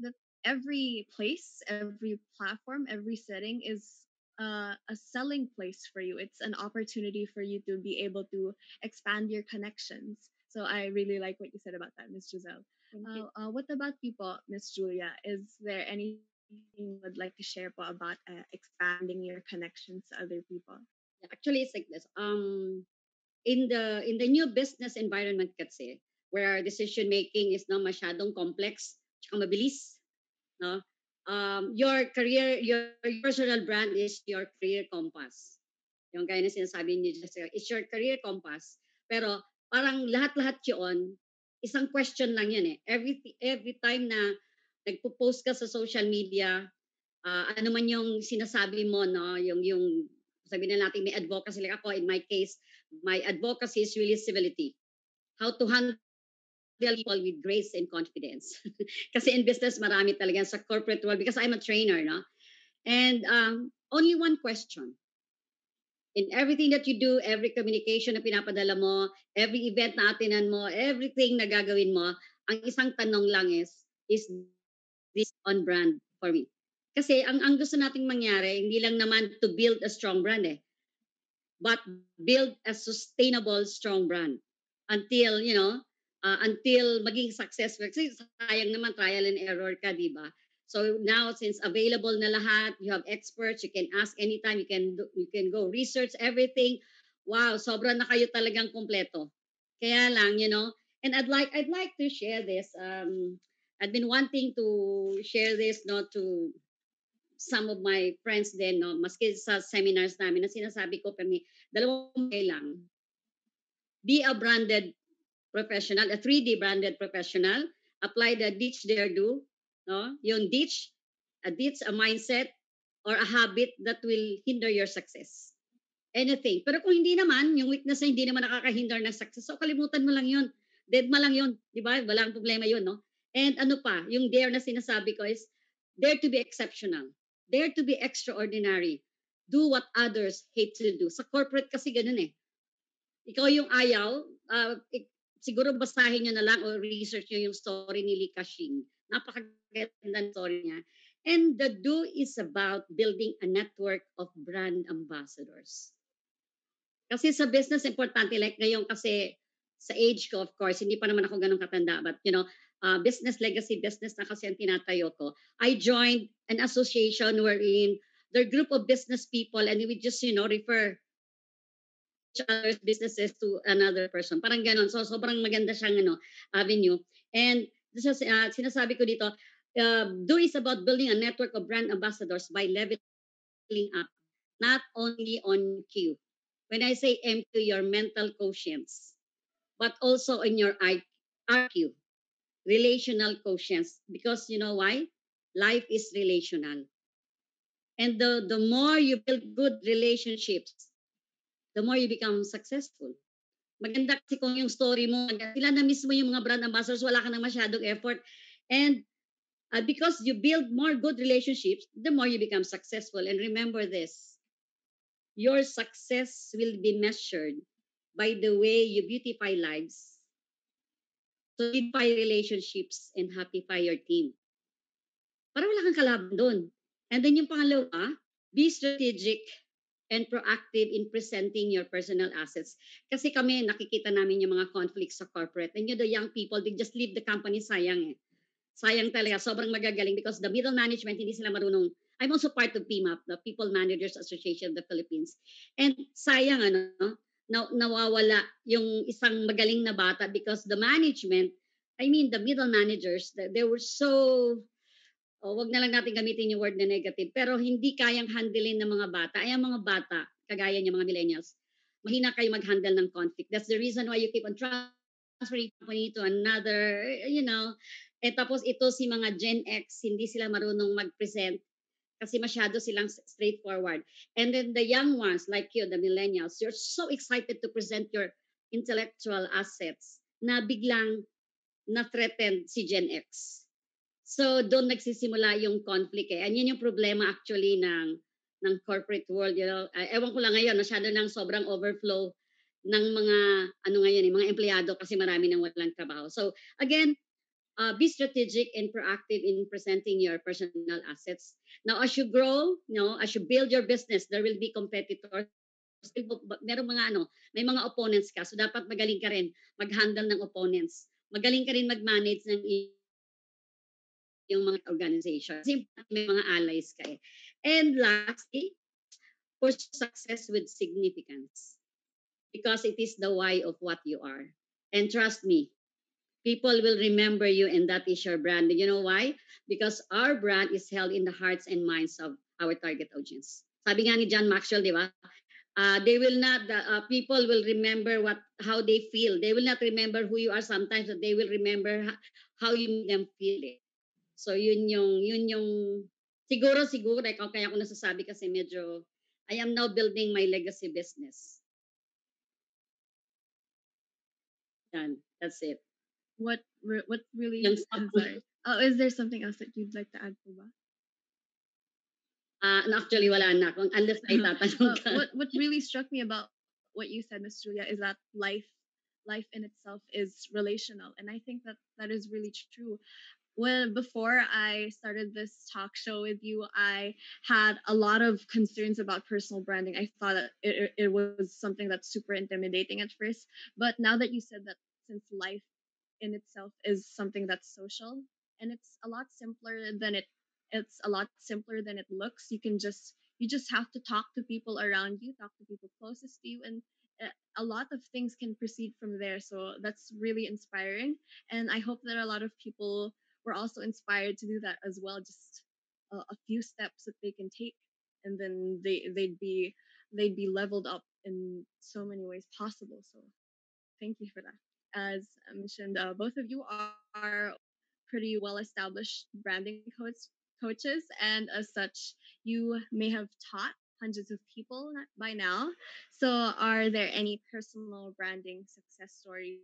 that every place, every platform, every setting is a selling place for you. It's an opportunity for you to be able to expand your connections. So I really like what you said about that, Miss Giselle. What about you po, Miss Julia? Is there anything you would like to share po about expanding your connections to other people? Yeah, actually, it's like this. In the new business environment kasi, where our decision making is now masyadong complex, tsaka mabilis, no? Your personal brand is your career compass. Yung gaya na sinasabi niyo, Jessica, it's your career compass. Pero parang lahat-lahat yun, isang question lang yun eh. Every time na nagpo-post ka sa social media, ano man yung sinasabi mo, no? Yung sabi na natin may advocacy. Like ako, in my case, my advocacy is really civility. How to handle people with grace and confidence. Kasi in business, marami talaga sa corporate world because I'm a trainer, no? And only one question. In everything that you do, every communication na pinapadala mo, every event na atinan mo, everything na gagawin mo, ang isang tanong lang is this on brand for me? Kasi ang gusto nating mangyari, hindi lang naman to build a strong brand but build a sustainable, strong brand until, until maging successful. Kasi sayang naman, trial and error ka, di ba? So now, since available na lahat, you have experts, you can ask anytime, you can go research everything. Wow, sobra na kayo talagang kompleto. Kaya lang, and I'd like to share this. I've been wanting to share this, no, to some of my friends din, no, maski sa seminars namin na sinasabi ko kami, dalawang bagay lang. Be a branded professional, a 3D branded professional. Apply the ditch, dare, do. No? Yung ditch, a mindset, or a habit that will hinder your success. Anything. Pero kung hindi naman, yung weakness na hindi naman nakakahinder ng success, so kalimutan mo lang yun. Dead ma lang yun. Di ba? Walang problema yun, no? And ano pa, yung dare na sinasabi ko is, dare to be exceptional. Dare to be extraordinary. Do what others hate to do. Sa corporate kasi ganun eh. ikaw yung ayaw, siguro basahin nyo na lang o research nyo yung story ni Li Ka-shing. Napakaganda ng story niya. And the do is about building a network of brand ambassadors. Kasi sa business, importante, like ngayon kasi sa age ko, of course, hindi pa naman ako ganun katanda, but business legacy business na kasi ang tinatayo ko. I joined an association wherein there are group of business people and we just, refer each other's businesses to another person. Parang ganon. So, sobrang maganda siyang avenue. And sinasabi ko dito, do is about building a network of brand ambassadors by leveling up, not only on Q. When I say MQ, your mental quotients, but also in your RQ, relational quotients. Because you know why? Life is relational. And the more you build good relationships, the more you become successful. Maganda kasi kung yung story mo, sila na mismo yung mga brand ambassadors, wala ka na masyadong effort. And because you build more good relationships, the more you become successful. And remember this, your success will be measured by the way you beautify lives, solidify relationships, and happify your team. Para wala kang kalaban doon. And then yung pangalawa, be strategic and proactive in presenting your personal assets. Kasi kami, nakikita namin yung mga conflicts sa corporate. And the young people, they just leave the company, sayang eh. Sayang talaga, sobrang magagaling because the middle management, hindi sila marunong. I'm also part of PMAP, the People Managers Association of the Philippines. And sayang, nawawala yung isang magaling na bata because the management, the middle managers, they were so, wag na lang natin gamitin yung word na negative, pero hindi kayang handlein ng mga bata. Ay, ang mga bata, kagaya niya mga millennials, mahina kayo mag-handle ng conflict. That's the reason why you keep on transferring company to another, tapos ito si mga Gen X, hindi sila marunong mag-present kasi masyado silang straightforward. And then the young ones, like you, the millennials, you're so excited to present your intellectual assets na biglang na-threatened si Gen X. So, doon nagsisimula yung conflict eh. And yun yung problema actually ng corporate world. Ewan ko lang ngayon, masyado nang sobrang overflow ng mga, mga empleyado kasi marami nang walang trabaho. So, again, be strategic and proactive in presenting your personal assets. Now, as you grow, as you build your business, there will be competitors. Meron may mga opponents ka. So, dapat magaling ka rin mag-handle ng opponents. Magaling ka rin mag-manage ng yung mga organization. Kasi may mga allies ka eh. And lastly, pursue success with significance. Because it is the why of what you are. And trust me, people will remember you and that is your brand. You know why? Because our brand is held in the hearts and minds of our target audience. Sabi nga ni John Maxwell, di ba? They will not, people will remember how they feel. They will not remember who you are sometimes, but they will remember how you make them feel it. So yun yung siguro kaya ako nasasabi kasi medyo I am now building my legacy business. Done. That's it. What really is there? Is there something else that you'd like to add po ba? Actually wala na unless I tatanong ka. What really struck me about what you said, Miss Julia, is that life in itself is relational, and I think that is really true. Before I started this talk show with you, I had a lot of concerns about personal branding. I thought that it was something that's super intimidating at first, but now that you said that, since life in itself is something that's social and it's a lot simpler than it looks, you just have to talk to people around you, talk to people closest to you, and a lot of things can proceed from there. So that's really inspiring, and I hope that a lot of people were also inspired to do that as well. Just a few steps that they can take, and then they'd be leveled up in so many ways possible. So thank you for that. As mentioned, both of you are pretty well established branding coaches, and as such, you may have taught hundreds of people by now. So, are there any personal branding success stories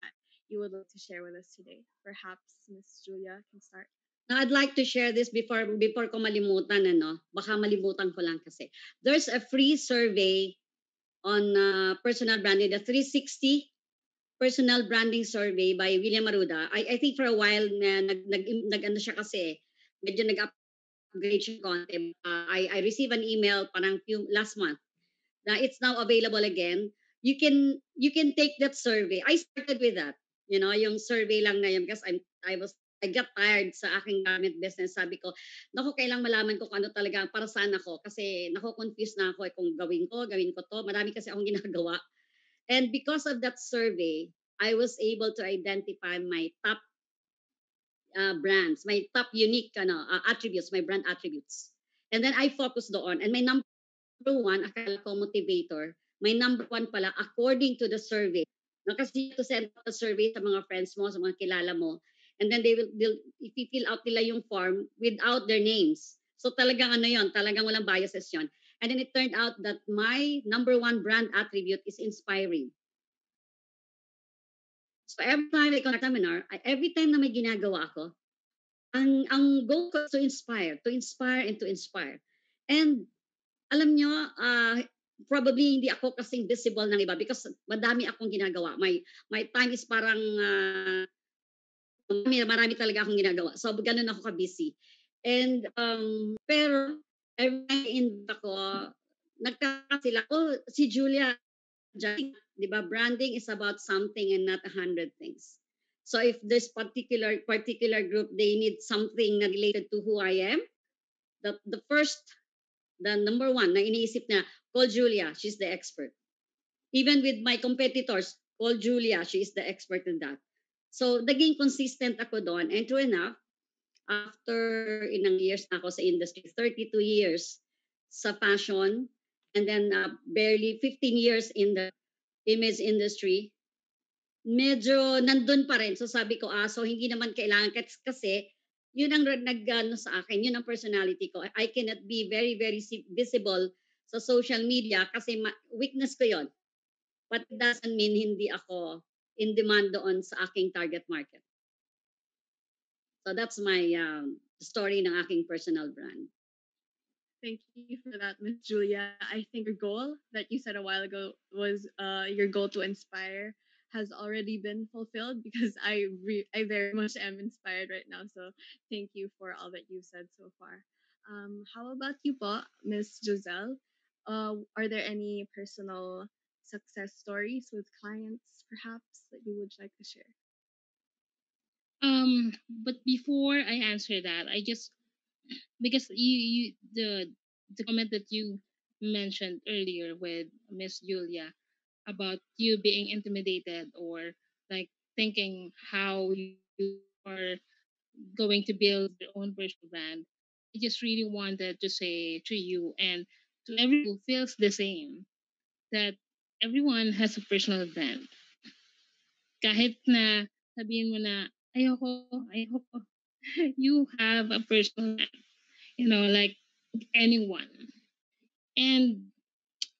that you would like to share with us today? Perhaps Miss Julia can start. Now, I'd like to share this before ko malimutan, baka malimutan ko lang kasi. There's a free survey on personal branding, the 360 personal branding survey by William Maruda. I think for a while na nag ano siya kasi, medyo nag-upgrade siya konti. I received an email parang last month na it's now available again. You can take that survey. I started with that. Yung survey lang na yun because I got tired sa aking garment business. Sabi ko, naku, kailang malaman ko kung ano talaga, para saan ako. Kasi confused na ako kung gawin ko to. Marami kasi akong ginagawa. And because of that survey, I was able to identify my top brands, my top unique attributes, my brand attributes. And then I focused doon. And my number one, akala ko motivator, my number one pala, according to the survey. No, kasi you have to send out the survey sa mga friends mo, sa mga kilala mo. And then they'll i-fill out nila yung form without their names. So talagang ano yon, talagang walang biases yon. And then it turned out that my number one brand attribute is inspiring. So every time I conduct seminar, every time na may ginagawa ako, ang goal ko is to inspire and to inspire. And alam nyo, probably hindi ako kasing visible ng iba because madami akong ginagawa. My time is parang marami talaga akong ginagawa. So ganun ako ka-busy. And pero every time in ako, nagtaka sila, oh, si Julia, di ba, branding is about something and not 100 things. So if this particular group, they need something na related to who I am, the number one na iniisip na, call Julia, she's the expert. Even with my competitors, call Julia, she is the expert in that. So, naging consistent ako doon. And true enough, after ilang years na ako sa industry, 32 years sa fashion, and then barely 15 years in the image industry, medyo nandun pa rin. So sabi ko, so hindi naman kailangan kasi yun ang nag-ano sa akin, yun ang personality ko. I cannot be very, very visible sa social media kasi weakness ko yon. But it doesn't mean hindi ako in demand doon sa aking target market. So that's my story ng aking personal brand. Thank you for that, Miss Julia. I think your goal that you said a while ago was your goal to inspire has already been fulfilled because I very much am inspired right now. So thank you for all that you've said so far. How about you, po, Miss Jozelle? Are there any personal success stories with clients, perhaps, that you would like to share? But before I answer that, I just because the comment that you mentioned earlier with Miss Julia about you being intimidated or like thinking how you are going to build your own personal brand. I just really wanted to say to you and to everyone who feels the same that everyone has a personal brand. Kahit na sabihin mo na ayoko, you have a personal brand. Like anyone. And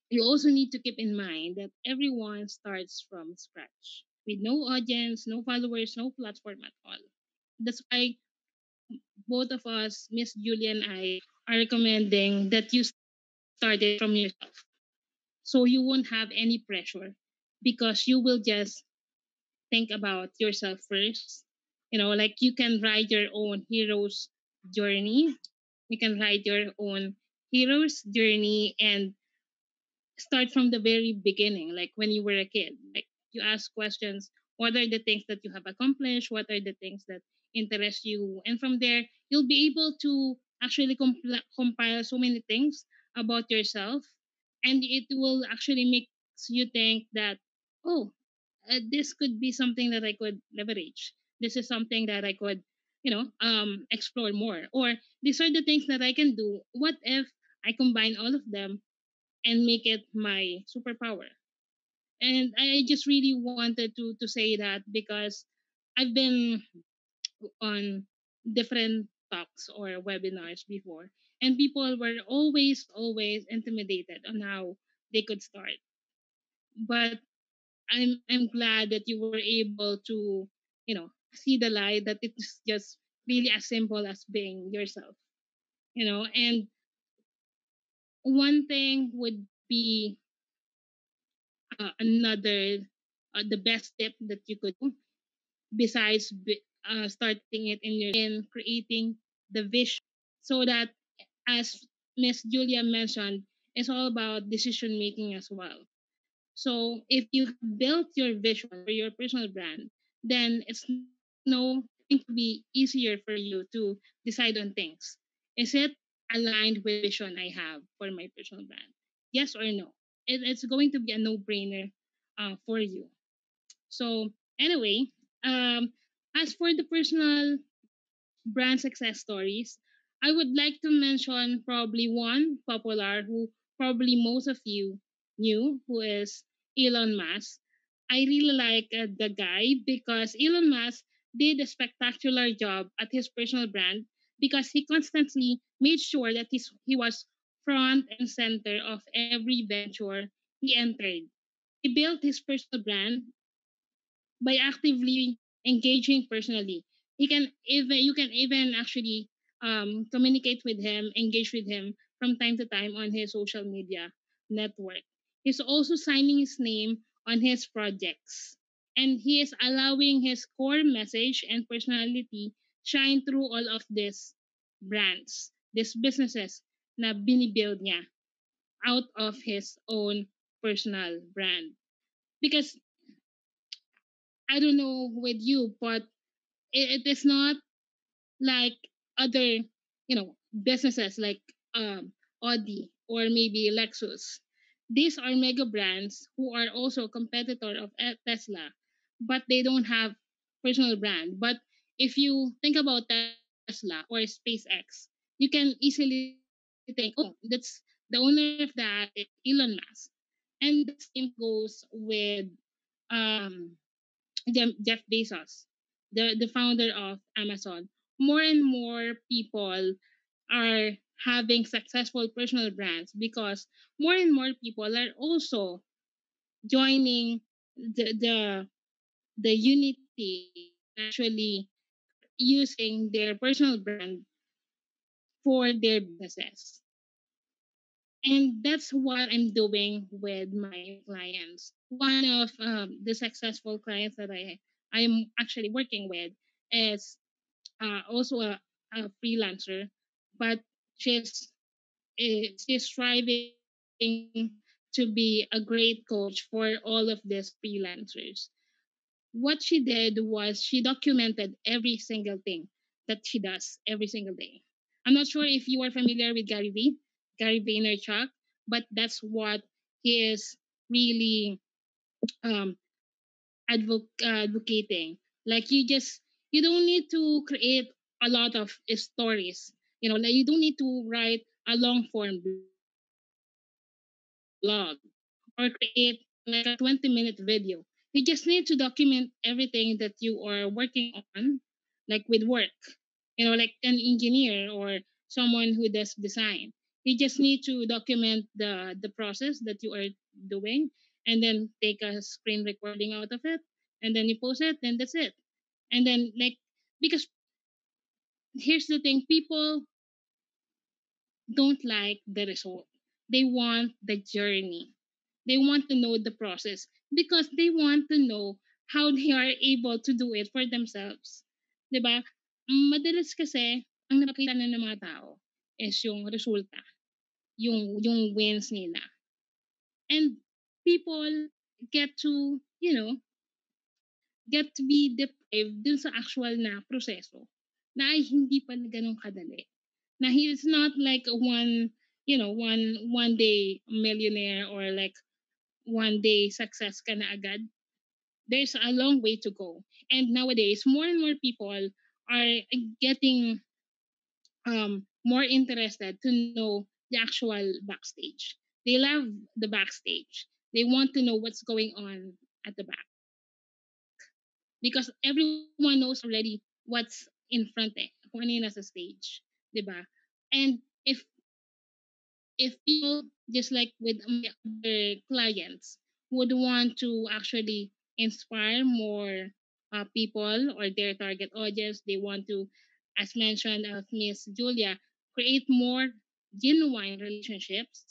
you also need to keep in mind that everyone starts from scratch with no audience, no followers, no platform at all. That's why both of us, Miss Julia and I, are recommending that you start it from yourself. So you won't have any pressure because you will just think about yourself first. Like you can write your own hero's journey. You can write your own hero's journey and start from the very beginning, like when you were a kid. Like you ask questions, what are the things that you have accomplished? What are the things that interest you? And from there, you'll be able to actually compile so many things about yourself. And it will actually make you think that, oh, this could be something that I could leverage. This is something that I could, explore more. Or these are the things that I can do. What if I combine all of them and make it my superpower? And I just really wanted to say that because I've been on different talks or webinars before, and people were always intimidated on how they could start. But I'm glad that you were able to, see the light that it's just really as simple as being yourself. And one thing would be another the best tip that you could do besides starting it in creating the vision, so that, as Miss Julia mentioned, it's all about decision making as well. So if you have built your vision for your personal brand, then it's no going to be easier for you to decide on things. Is it aligned with vision I have for my personal brand? Yes or no? It's going to be a no-brainer for you. So anyway, um, as for the personal brand success stories, I would like to mention probably one popular who probably most of you knew, who is Elon Musk. I really like the guy because Elon Musk did a spectacular job at his personal brand because he constantly made sure that he was front and center of every venture he entered. He built his personal brand by actively engaging personally. You can even actually communicate with him, engage with him from time to time on his social media network. He's also signing his name on his projects, and he is allowing his core message and personality shine through all of these brands, these businesses na binibuild niya out of his own personal brand. Because I don't know with you, but it is not like other, businesses like Audi or maybe Lexus. These are mega brands who are also competitor of Tesla, but they don't have personal brand. But if you think about Tesla or SpaceX, you can easily think, oh, that's the owner of that is Elon Musk. And the same goes with um Jeff Bezos, the founder of Amazon. More and more people are having successful personal brands because more and more people are also joining the unity and actually using their personal brand for their businesses. And that's what I'm doing with my clients. One of the successful clients that I am actually working with is also a freelancer, but she's she's striving to be a great coach for all of these freelancers. What she did was she documented every single thing that she does every single day. I'm not sure if you are familiar with Gary Vaynerchuk, but that's what he is really um, advocating. Like you don't need to create a lot of stories. Like you don't need to write a long form blog or create like a 20-minute video. You just need to document everything that you are working on, like with work. Like an engineer or someone who does design. You just need to document the process that you are doing, and then take a screen recording out of it, and then you post it, then that's it. And then, like, because here's the thing, people don't like the result. They want the journey. They want to know the process because they want to know how they are able to do it for themselves. 'Di ba? Madalas kasi ang nakita na ng mga tao is yung resulta, yung wins nila. And people get to, get to be deprived dun sa actual na proseso na ay hindi pa ganun kadali. Na he is not like one day millionaire or like one day success ka na agad. There's a long way to go. And nowadays, more and more people are getting more interested to know the actual backstage. They love the backstage. They want to know what's going on at the back because everyone knows already what's in front kung ano yung nasa stage, 'di ba? And if people, just like with my other clients, would want to actually inspire more people or their target audience, they want to, as mentioned of Miss Julia, create more genuine relationships,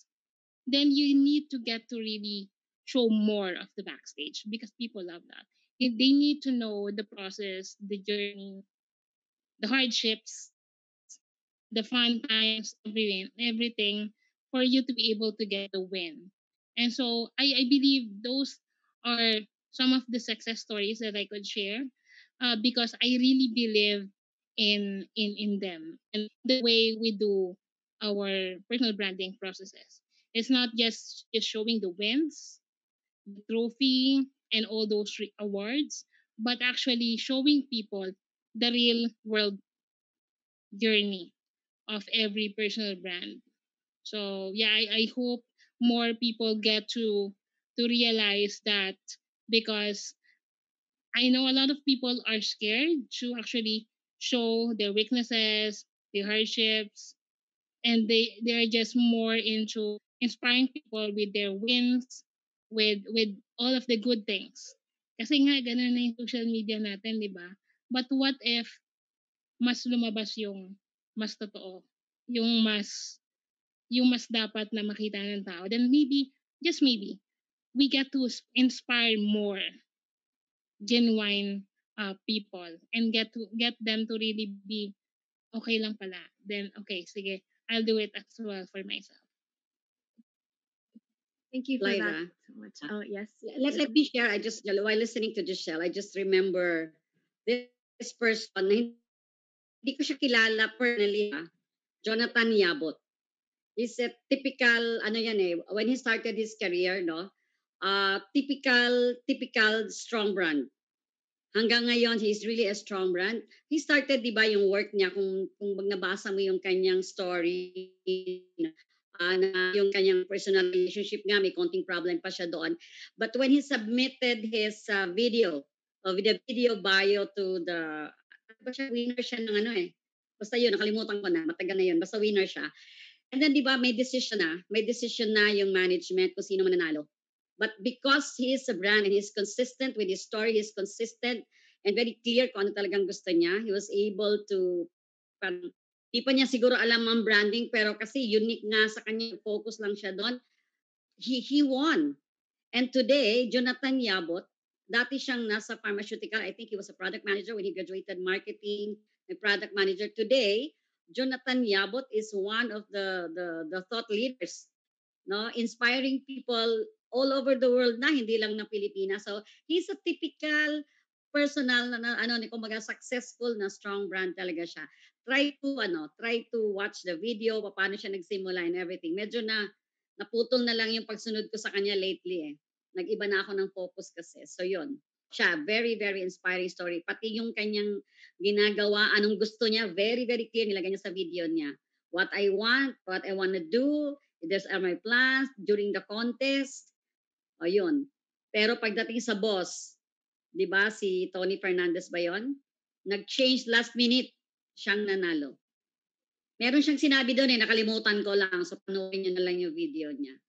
then you need to get to really show more of the backstage because people love that. They need to know the process, the journey, the hardships, the fun times, everything for you to be able to get the win. And so I believe those are some of the success stories that I could share because I really believe in them and the way we do our personal branding processes. It's not just showing the wins, the trophy, and all those awards, but actually showing people the real world journey of every personal brand. So yeah, I hope more people get to realize that because I know a lot of people are scared to actually show their weaknesses, their hardships, and they're just more into inspiring people with their wins, with all of the good things. Kasi nga ganun na yung social media natin, di ba? But what if mas lumabas yung mas totoo, yung mas dapat na makita ng tao, then maybe, just maybe, we get to inspire more genuine people and get them to really be okay lang pala. Then, okay, sige, I'll do it as well for myself. Thank you for that Lyra, so much. Oh, yes. let me share. While listening to Jozelle, I just remember this person na hindi ko siya kilala personally, Jonathan Yabot. He's a typical, ano yan eh, when he started his career, no, typical strong brand. Hanggang ngayon, he's really a strong brand. He started, di ba, yung work niya, kung nabasa mo yung kanyang story, na yung kanyang personal relationship nga, may konting problem pa siya doon. But when he submitted his video, the video bio to the, winner siya ng ano eh, basta yun, nakalimutan ko na, matagal na yun, basta winner siya. And then, di ba, may decision na yung management kung sino mananalo. But because he is a brand and he's consistent with his story, he's consistent and very clear kung ano talagang gusto niya, he was able to, parang, di pa niya siguro alam ang branding, pero kasi unique nga sa kanya, focus lang siya doon, he won. And today, Jonathan Yabot, dati siyang nasa pharmaceutical, I think he was a product manager when he graduated marketing, a product manager. Today, Jonathan Yabot is one of the thought leaders, no, inspiring people all over the world na hindi lang ng Pilipinas. So he's a typical personal na ano ni kumbaga successful na strong brand talaga siya. Try to watch the video paano siya nagsimula and everything. Medyo naputol na lang yung pagsunod ko sa kanya lately eh. Nag-iba na ako ng focus kasi. So yun. Siya, very, very inspiring story. Pati yung kanyang ginagawa, anong gusto niya, very, very clear nilagay niya sa video niya. What I want to do, these are my plans during the contest. O yun. Pero pagdating sa boss, di ba si Tony Fernandez ba yun? Nag-change last minute, siyang nanalo. Meron siyang sinabi doon eh, nakalimutan ko lang. So panoorin niyo na lang yung video niya.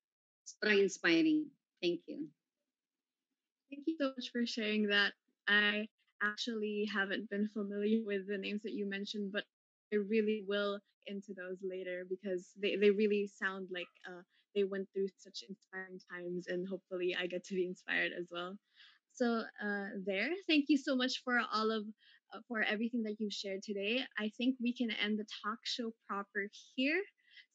Sobrang inspiring. Thank you. Thank you so much for sharing that. I actually haven't been familiar with the names that you mentioned, but I really will into those later because they really sound like they went through such inspiring times, and hopefully I get to be inspired as well. So thank you so much for all of for everything that you've shared today. I think we can end the talk show proper here.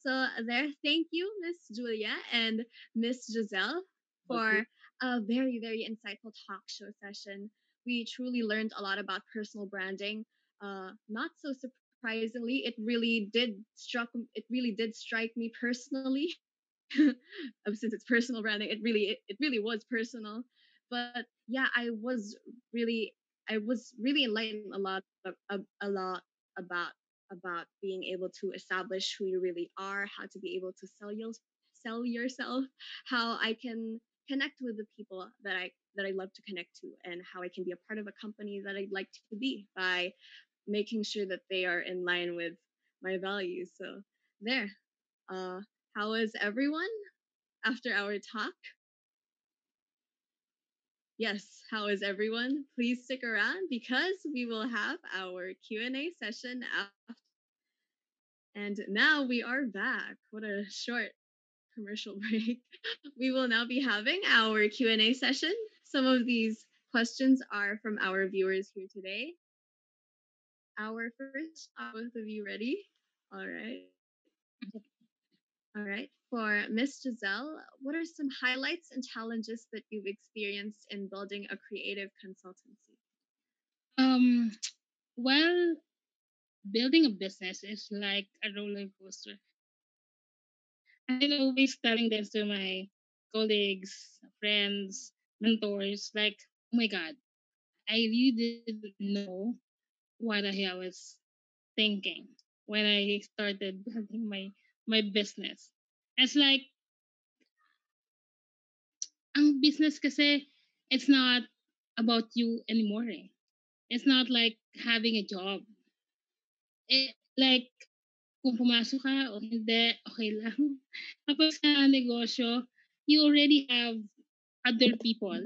So thank you, Miss Julia and Miss Jozelle, for a very, very insightful talk show session. We truly learned a lot about personal branding. Not so surprisingly, it really did strike me personally. Since it's personal branding, it really was personal. But yeah, I was really enlightened a lot about being able to establish who you really are, how to be able to sell yourself, how I can connect with the people that I love to connect to, and how I can be a part of a company that I'd like to be by making sure that they are in line with my values. So there. Uh, how is everyone after our talk? Yes, how is everyone? Please stick around because we will have our Q&A session after. And now we are back. What a short commercial break, we will now be having our Q&A session. Some of these questions are from our viewers here today. Our first, are both of you ready? All right. All right. For Miss Jozelle, what are some highlights and challenges that you've experienced in building a creative consultancy? Um, well, building a business is like a roller coaster. I've been always telling this to my colleagues, friends, mentors, like, oh my God, I really didn't know what I was thinking when I started building my business. It's like ang business kasi it's not about you anymore. Eh. It's not like having a job. Like kung pumasok ka o hindi, okay lang. Kapag sa negosyo, you already have other people.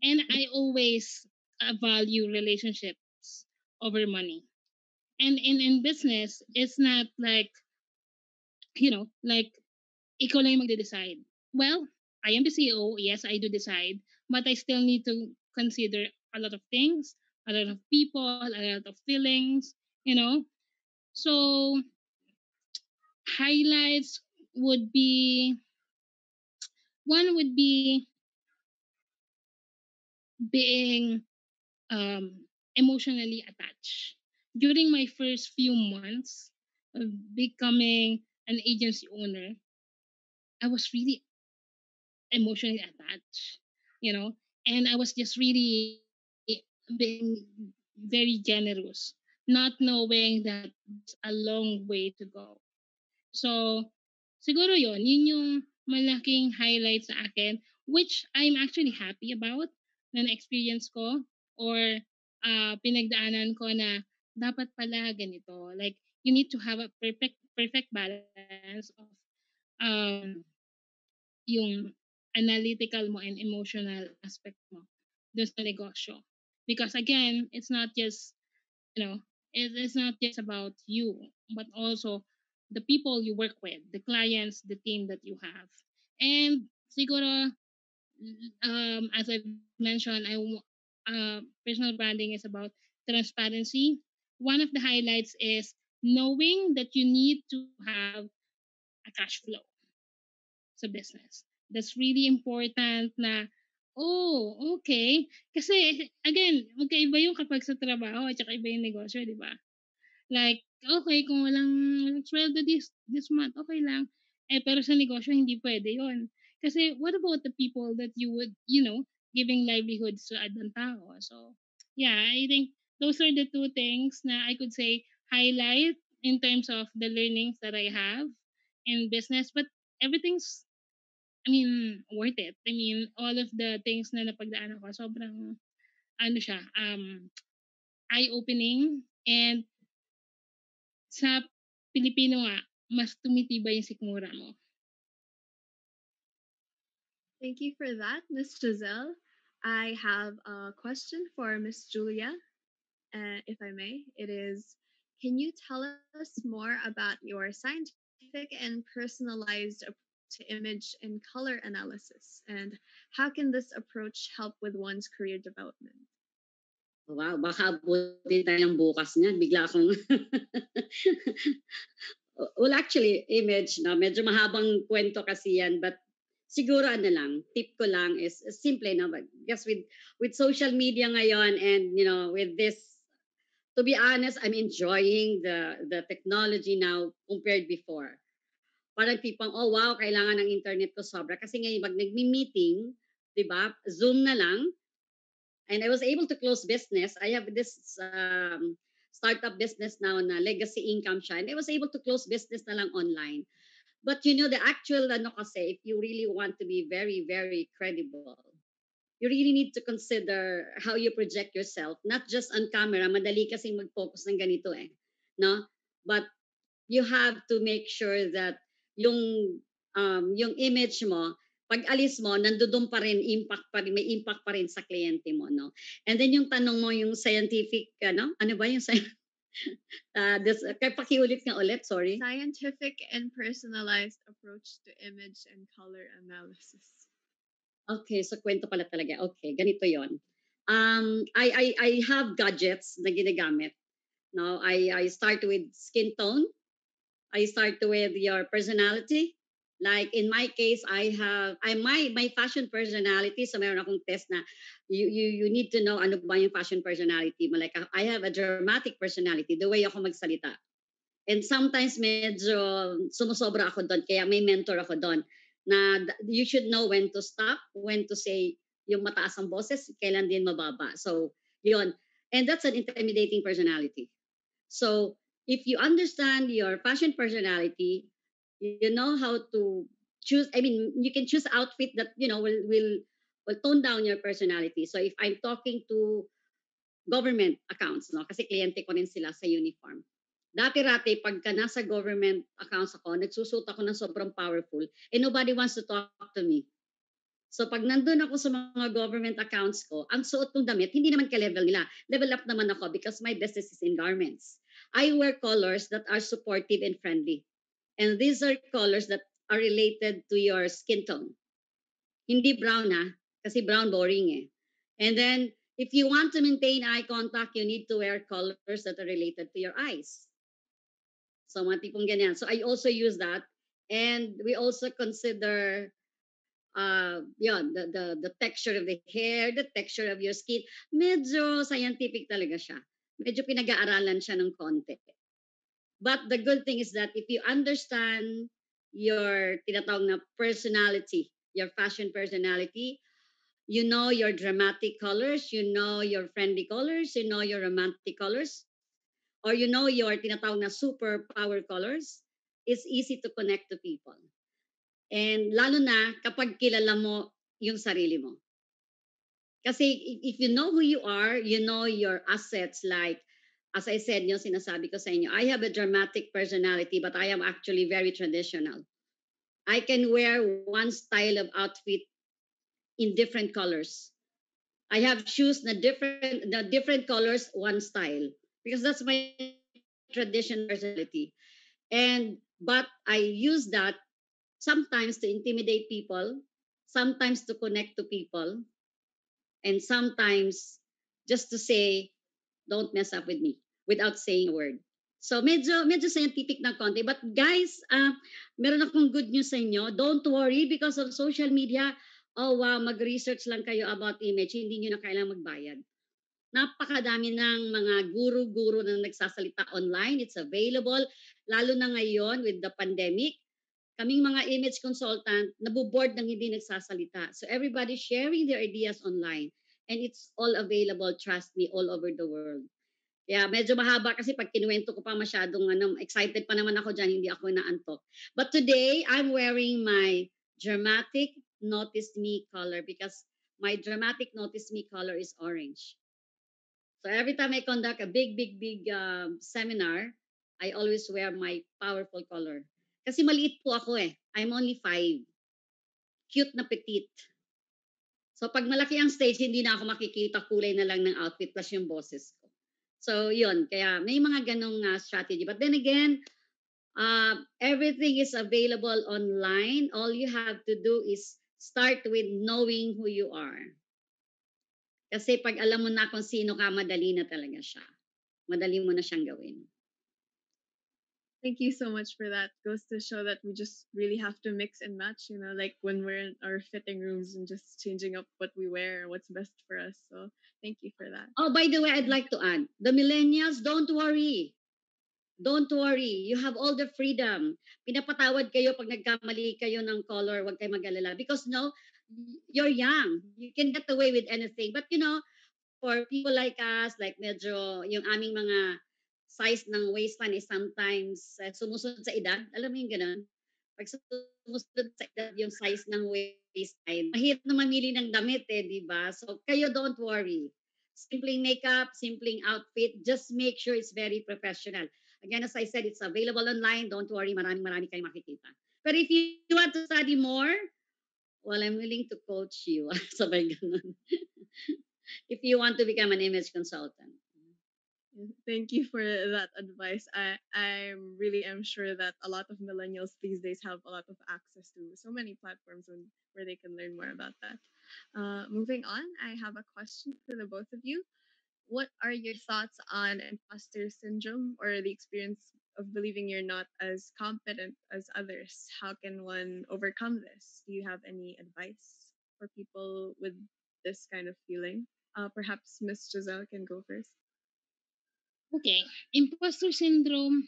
And I always value relationships over money. And in business, it's not like, like, ikaw lang yung magde-decide. Well, I am the CEO, yes, I do decide, but I still need to consider a lot of things, a lot of people, a lot of feelings, you know. So, highlights would be one would be being emotionally attached. During my first few months of becoming an agency owner, I was really emotionally attached, you know, and I was just really being very generous, not knowing that it's a long way to go. So, siguro yun yung malaking highlight sa akin, which I'm actually happy about na na-experience ko or pinagdaanan ko na dapat pala ganito. Like, you need to have a perfect balance of um, yung analytical mo and emotional aspect mo dun sa negosyo. Because again, it's not just, it's not just about you, but also the people you work with, the clients, the team that you have. And siguro, as I've mentioned, personal branding is about transparency. One of the highlights is knowing that you need to have a cash flow sa business. That's really important na, oh, okay. Kasi, again, magkaiba yung kapag sa trabaho at saka iba yung negosyo, di ba? Like, okay, kung walang sweldo this month, okay lang. Pero sa negosyo, hindi pwede yon. Kasi, what about the people that you would, giving livelihoods sa ibang tao? So, yeah, I think those are the two things na I could say highlight in terms of the learnings that I have in business. But everything's, worth it. All of the things na napagdaanan ko, sobrang, siya, eye-opening. And sa Pilipino nga, mas tumitibay yung sikmura mo. Thank you for that, Miss Jozelle. I have a question for Miss Julia, if I may. It is, can you tell us more about your scientific and personalized approach to image and color analysis? And how can this approach help with one's career development? Wow, baka abutin tayo ng bukas niyan. Bigla akong... well, actually, image, no? Medyo mahabang kwento kasi yan. But siguro lang, tip ko lang is simple, no? But because with social media ngayon and, with this, to be honest, I'm enjoying the technology now compared before. Parang tipong, oh wow, kailangan ng internet ko sobra. Kasi ngayon, pag nagmi-meeting, di ba, Zoom na lang, and I was able to close business. I have this startup business now na legacy income siya. And I was able to close business na lang online. But the actual, kasi, if you really want to be very, very credible, you really need to consider how you project yourself, not just on camera. Madali kasing mag-focus ng ganito eh. No? But you have to make sure that yung image mo, pag alis mo, nandoon pa rin, may impact pa rin sa kliyente mo, no? And then yung tanong mo, yung scientific, ano ba yung Pakiulit nga ulit, sorry. Scientific and personalized approach to image and color analysis. Okay, so kwento pala talaga. Okay, ganito yon. I have gadgets na ginagamit. No, I start with skin tone. I start with your personality. Like in my case, I my fashion personality. So meron akong test na you need to know ano ba yung fashion personality mo. Like I have a dramatic personality, the way ako magsalita. And sometimes medyo sumusobra ako doon. Kaya may mentor ako doon na you should know when to stop, when to say yung mataas ang boses, kailan din mababa. So, yun. And that's an intimidating personality. So, if you understand your fashion personality, you know how to choose. I mean, you can choose outfit that will tone down your personality. So, if I'm talking to government accounts, no, kasi kliyente ko rin sila sa uniform. Dati-rati, pagka nasa government accounts ako, nagsusuot ako ng sobrang powerful and nobody wants to talk to me. So pag nandun ako sa mga government accounts ko, ang suot kong damit, hindi naman ka-level nila. Level up naman ako because my business is in garments. I wear colors that are supportive and friendly. And these are colors that are related to your skin tone. Hindi brown ha, kasi brown boring eh. And then, if you want to maintain eye contact, you need to wear colors that are related to your eyes. So mga tipong ganyan. So I also use that. And we also consider the texture of the hair, the texture of your skin. Medyo scientific talaga siya. Medyo pinag-aaralan siya ng konti. But the good thing is that if you understand your tinatawag na personality, your fashion personality, you know your dramatic colors, you know your friendly colors, you know your romantic colors, or you know your tinatawag na super power colors, it's easy to connect to people. And lalo na kapag kilala mo yung sarili mo. Kasi if you know who you are, you know your assets. Like, as I said, yung sinasabi ko sa inyo, I have a dramatic personality, but I am actually very traditional. I can wear one style of outfit in different colors. I have shoes na different colors, one style. Because that's my traditional personality. But I use that sometimes to intimidate people, sometimes to connect to people, and sometimes just to say, don't mess up with me without saying a word. So medyo scientific na konti. But guys, meron akong good news sa inyo. Don't worry because of social media. Oh wow, mag-research lang kayo about image. Hindi nyo na kailangang magbayad. Napakadami ng mga guru-guru na nagsasalita online. It's available. Lalo na ngayon with the pandemic. Kaming mga image consultant, nabuboard ng hindi nagsasalita. So everybody sharing their ideas online. And it's all available, trust me, all over the world. Kaya medyo mahaba kasi pag kinuwento ko pa masyadong excited pa naman ako dyan, hindi ako naantok. But today, I'm wearing my dramatic Notice Me color because my dramatic Notice Me color is orange. So every time I conduct a big seminar, I always wear my powerful color. Kasi maliit po ako eh. I'm only 5. Cute na petite. So pag malaki ang stage, hindi na ako makikita, kulay na lang ng outfit plus yung boses ko. So yun, kaya may mga ganong strategy. But then again, everything is available online. All you have to do is start with knowing who you are. Kasi pag alam mo na kung sino ka, madali na talaga siya. Madali mo na siyang gawin. Thank you so much for that. Goes to show that we just really have to mix and match, like when we're in our fitting rooms and just changing up what we wear, what's best for us. So thank you for that. Oh, by the way, I'd like to add, the millennials, don't worry. Don't worry. You have all the freedom. Pinapatawad kayo pag nagkamali kayo ng color, huwag kayo mag-alala. Because no, you're young. You can get away with anything. But for people like us, like medyo yung aming mga size ng waistband is sometimes sumusunod sa edad. Alam mo yung ganun? Pag sumusunod sa edad yung size ng waistband, mahirap na mamili ng damit di ba? So kayo don't worry. Simpleng makeup, simpleng outfit, just make sure it's very professional. Again, as I said, it's available online. Don't worry, marami kayong makikita. But if you want to study more, well, I'm willing to coach you. Sabay ganun. If you want to become an image consultant. Thank you for that advice. I really am sure that a lot of millennials these days have a lot of access to so many platforms where they can learn more about that. Moving on, I have a question for the both of you. What are your thoughts on imposter syndrome or the experience of believing you're not as competent as others? How can one overcome this? Do you have any advice for people with this kind of feeling? Perhaps Miss Giselle can go first. Okay, imposter syndrome.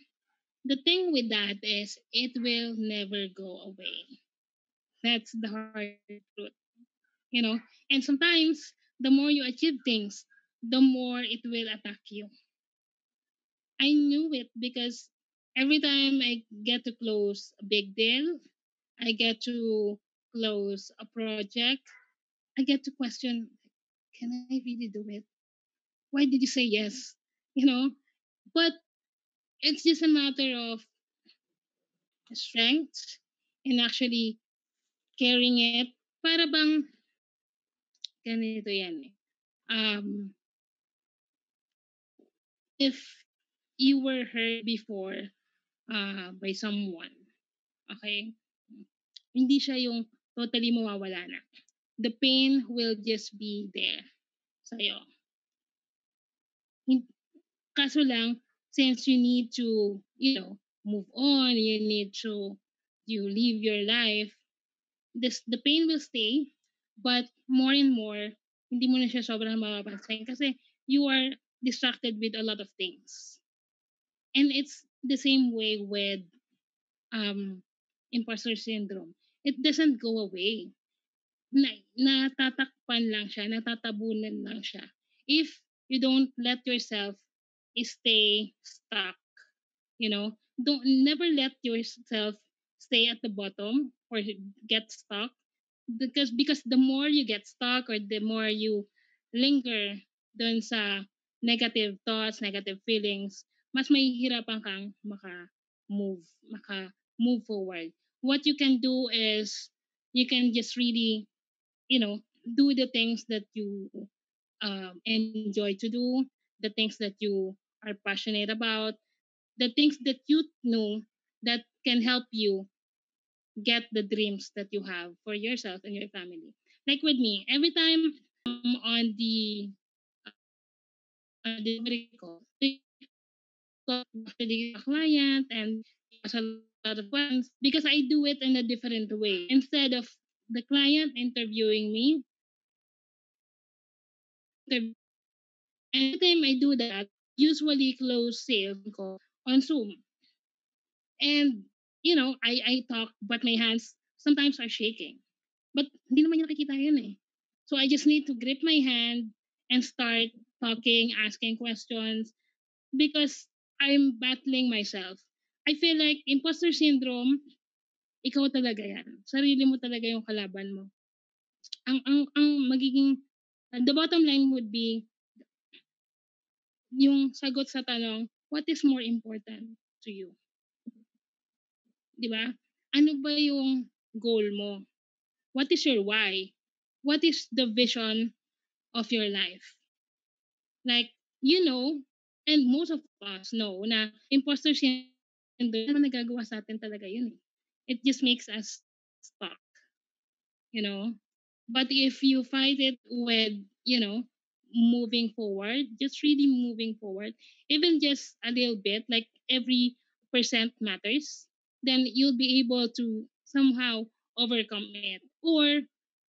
The thing with that is it will never go away. That's the hard truth, you know. And sometimes the more you achieve things, the more it will attack you. I knew it because every time I get to close a big deal, I get to close a project, I get to question, can I really do it? Why did you say yes? You know, but it's just a matter of strength and actually carrying it. Para bang ganito yan eh. Um, if you were hurt before by someone, okay, hindi siya yung totally mawawala na. The pain will just be there sa'yo. Kaso lang, since you need to, move on, you need to, you live your life, the pain will stay, but more and more, hindi mo na siya sobrang mapapansin kasi you are distracted with a lot of things. And it's the same way with um, imposter syndrome. It doesn't go away. Natatakpan lang siya, natatabunan lang siya. If you don't let yourself stay stuck, don't never let yourself stay at the bottom or get stuck, because the more you get stuck or the more you linger dun sa negative thoughts, negative feelings, mas mahihirapan kang maka move forward. What you can do is you can just really, do the things that you enjoy to do, the things that you are passionate about, the things that you know that can help you get the dreams that you have for yourself and your family. Like with me, every time on the delivery call, actually a client and he has a lot of questions because I do it in a different way. Instead of the client interviewing me, interview. And every time I do that, usually close sales call on Zoom. And, I talk, but my hands sometimes are shaking. But hindi naman niya nakikita yun eh. So I just need to grip my hand and start talking, asking questions because I'm battling myself. I feel like imposter syndrome, ikaw talaga yan. Sarili mo talaga yung kalaban mo. Ang magiging, the bottom line would be, yung sagot sa tanong, what is more important to you? Di ba? Ano ba yung goal mo? What is your why? What is the vision of your life? Like, and most of us know na imposter syndrome, hindi naman nagagawa sa atin talaga yun eh. It just makes us stuck, you know? But if you fight it with, moving forward, just really moving forward, even just a little bit, like every percent matters, then you'll be able to somehow overcome it. Or,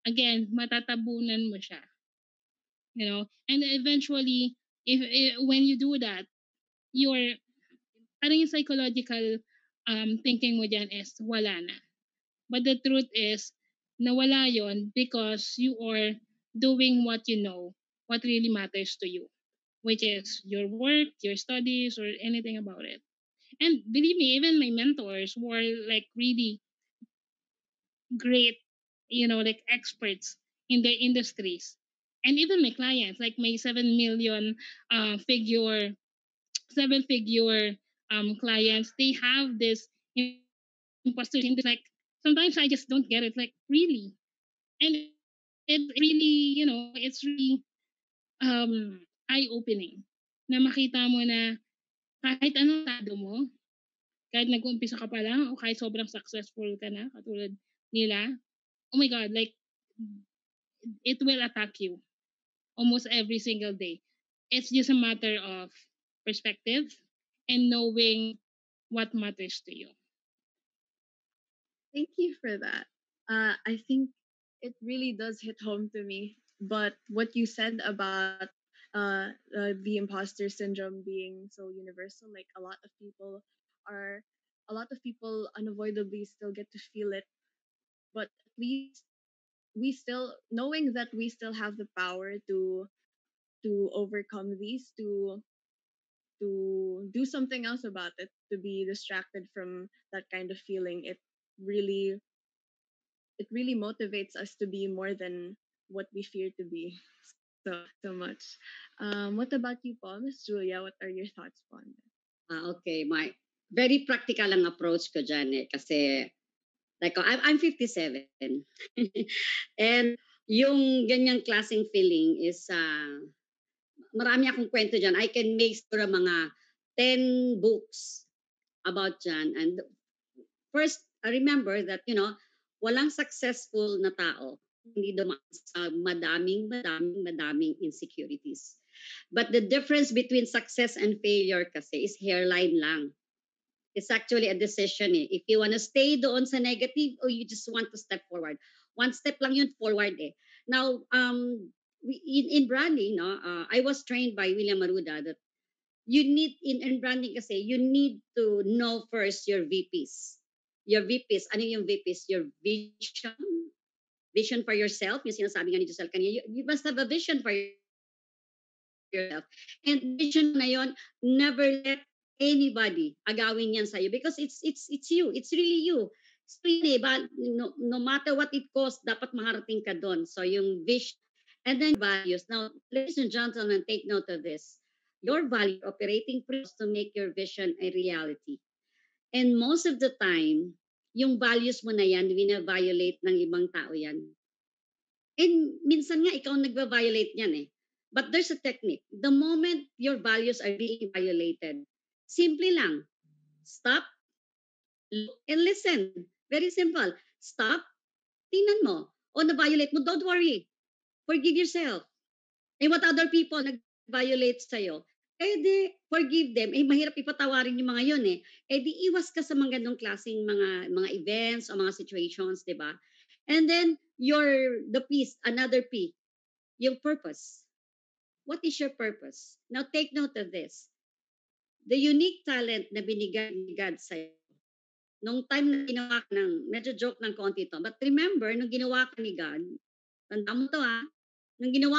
again, matatabunan mo siya, And eventually, if when you do that, your, parang yung psychological thinking mo dyan is wala na. But the truth is, nawala yon because you are doing what you know, what really matters to you, which is your work, your studies, or anything about it. And believe me, even my mentors were like really great, like experts in their industries. And even my clients, like my 7 million figure, 7-figure clients, they have this imposter syndrome. Like sometimes I just don't get it. Like really, and it's really, it's really eye opening. na makita mo na kahit anong tado mo, kahit nag-uumpisa ka pa lang o kahit sobrang successful ka na katulad nila, oh my God, like it will attack you almost every single day. It's just a matter of perspective and knowing what matters to you. Thank you for that. I think it really does hit home to me. But what you said about the imposter syndrome being so universal, like are, a lot of people unavoidably still get to feel it. But at least we still, knowing that we still have the power to overcome these, to do something else about it, to be distracted from that kind of feeling, really it really motivates us to be more than what we fear to be so much. What about you, Paul? Miss Julia, what are your thoughts on that? Okay, my very practical ang approach ko dyan kasi like I'm 57 and yung ganyang klaseng feeling is marami akong kwento dyan. I can make sure mga 10 books about dyan. And first, I remember that, walang successful na tao hindi dumaan sa madaming insecurities. But the difference between success and failure kasi is hairline lang. It's actually a decision If you want to stay doon sa negative or you just want to step forward. One step lang yun forward Now, in branding, I was trained by William Maruda that you need, in branding kasi, you need to know first your VPs. Your VPs, ano yung VPs? Your vision for yourself, yung sinasabi nga ni Jozelle kanina, you must have a vision for yourself. And vision na yon, never let anybody agawin yan sa'yo because it's you. It's really you. So, no matter what it costs, dapat maharating ka doon. So, yung vision and then values. Now, ladies and gentlemen, take note of this. Your value operating to make your vision a reality. And most of the time, yung values mo na yan, vina-violate ng ibang tao yan. And minsan nga, ikaw nagva-violate yan But there's a technique. The moment your values are being violated, simply lang, stop, look, and listen. Very simple. Stop, tingnan mo. O na-violate mo, don't worry. Forgive yourself. And what other people nag-violate sa'yo, di forgive them. Mahirap ipatawarin yung mga yun di iwas ka sa mga ganong klaseng mga events o mga situations, di ba? And then, the peace, another P, yung purpose. What is your purpose? Now, take note of this. The unique talent na binigay ni God sa'yo, nung time na ginawa ka medyo joke ng konti to, but remember, nung ginawa ka ni God, tanda mo to nung ginawa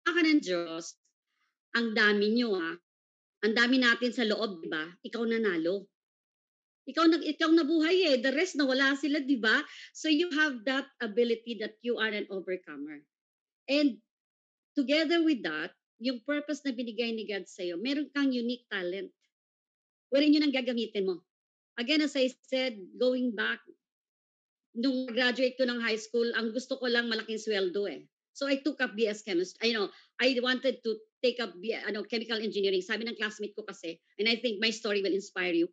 ka ng Diyos, ang dami nyo ang dami natin sa loob, di ba? Ikaw nanalo. Ikaw nabuhay The rest nawala sila, di ba? So you have that ability that you are an overcomer. And together with that, yung purpose na binigay ni God sa'yo, meron kang unique talent. Wala yun ang gagamitin mo. Again, as I said, going back, nung graduate ko ng high school, ang gusto ko lang malaking sweldo So I took up BS chemistry. I wanted to take up chemical engineering. Sabi ng classmate ko kasi, and I think my story will inspire you.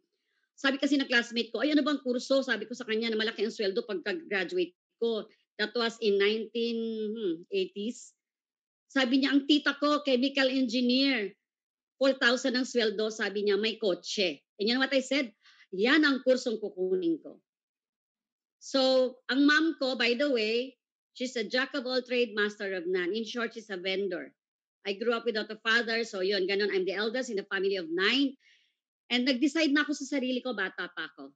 Sabi kasi ng classmate ko, ay ano bang kurso? Sabi ko sa kanya na malaki ang sweldo pagka-graduate ko. That was in 1980s. Sabi niya, ang tita ko, chemical engineer. 4,000 ang sweldo. Sabi niya, may kotse. And you know what I said? Yan ang kursong kukunin ko. So, ang mom ko, by the way, she's a jack of all trade, master of none. In short, she's a vendor. I grew up without a father, so yun, ganun. I'm the eldest in a family of 9. And nag-decide na ako sa sarili ko, bata pa ako.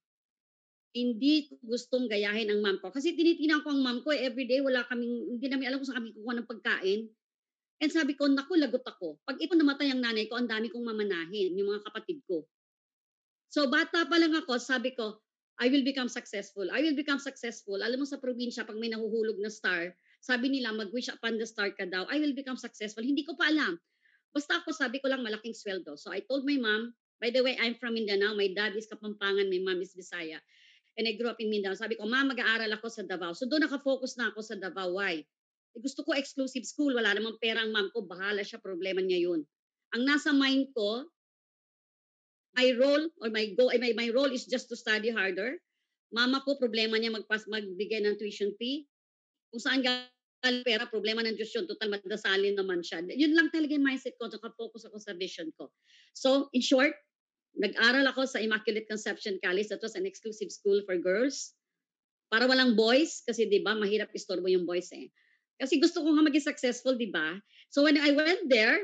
Hindi ko gustong gayahin ang mom ko. Kasi tinitingnan ko ang mom ko, everyday, hindi namin alam kung saan kami kukuha ng pagkain. And sabi ko, naku, lagot ako. Pag ito namatay ang nanay ko, ang dami kong mamanahin, yung mga kapatid ko. So, bata pa lang ako, sabi ko, I will become successful. I will become successful. Alam mo sa probinsya, pag may nahuhulog na star, sabi nila, mag-wish upon the star ka daw. I will become successful. Hindi ko pa alam. Basta ako, sabi ko lang, malaking sweldo. So I told my mom, by the way, I'm from Mindanao. My dad is Kapampangan. My mom is Bisaya. And I grew up in Mindanao. Sabi ko, Mom, mag-aaral ako sa Davao. So doon nakafocus na ako sa Davao. Why? Gusto ko exclusive school. Wala namang pera ang mom ko. Bahala siya. Problema niya yun. Ang nasa mind ko, my role or my role is just to study harder. Mama ko, problema niya magbigay ng tuition fee. Kung saan galing pera, problema ng Diyos yun. Total, madasalin naman siya. Yun lang talaga yung mindset ko. Naka-focus ako sa vision ko. So, in short, nag-aral ako sa Immaculate Conception College. That was an exclusive school for girls. Para walang boys. Kasi di ba mahirap istorbo yung boys eh. Kasi gusto ko nga maging successful, di ba? So, when I went there,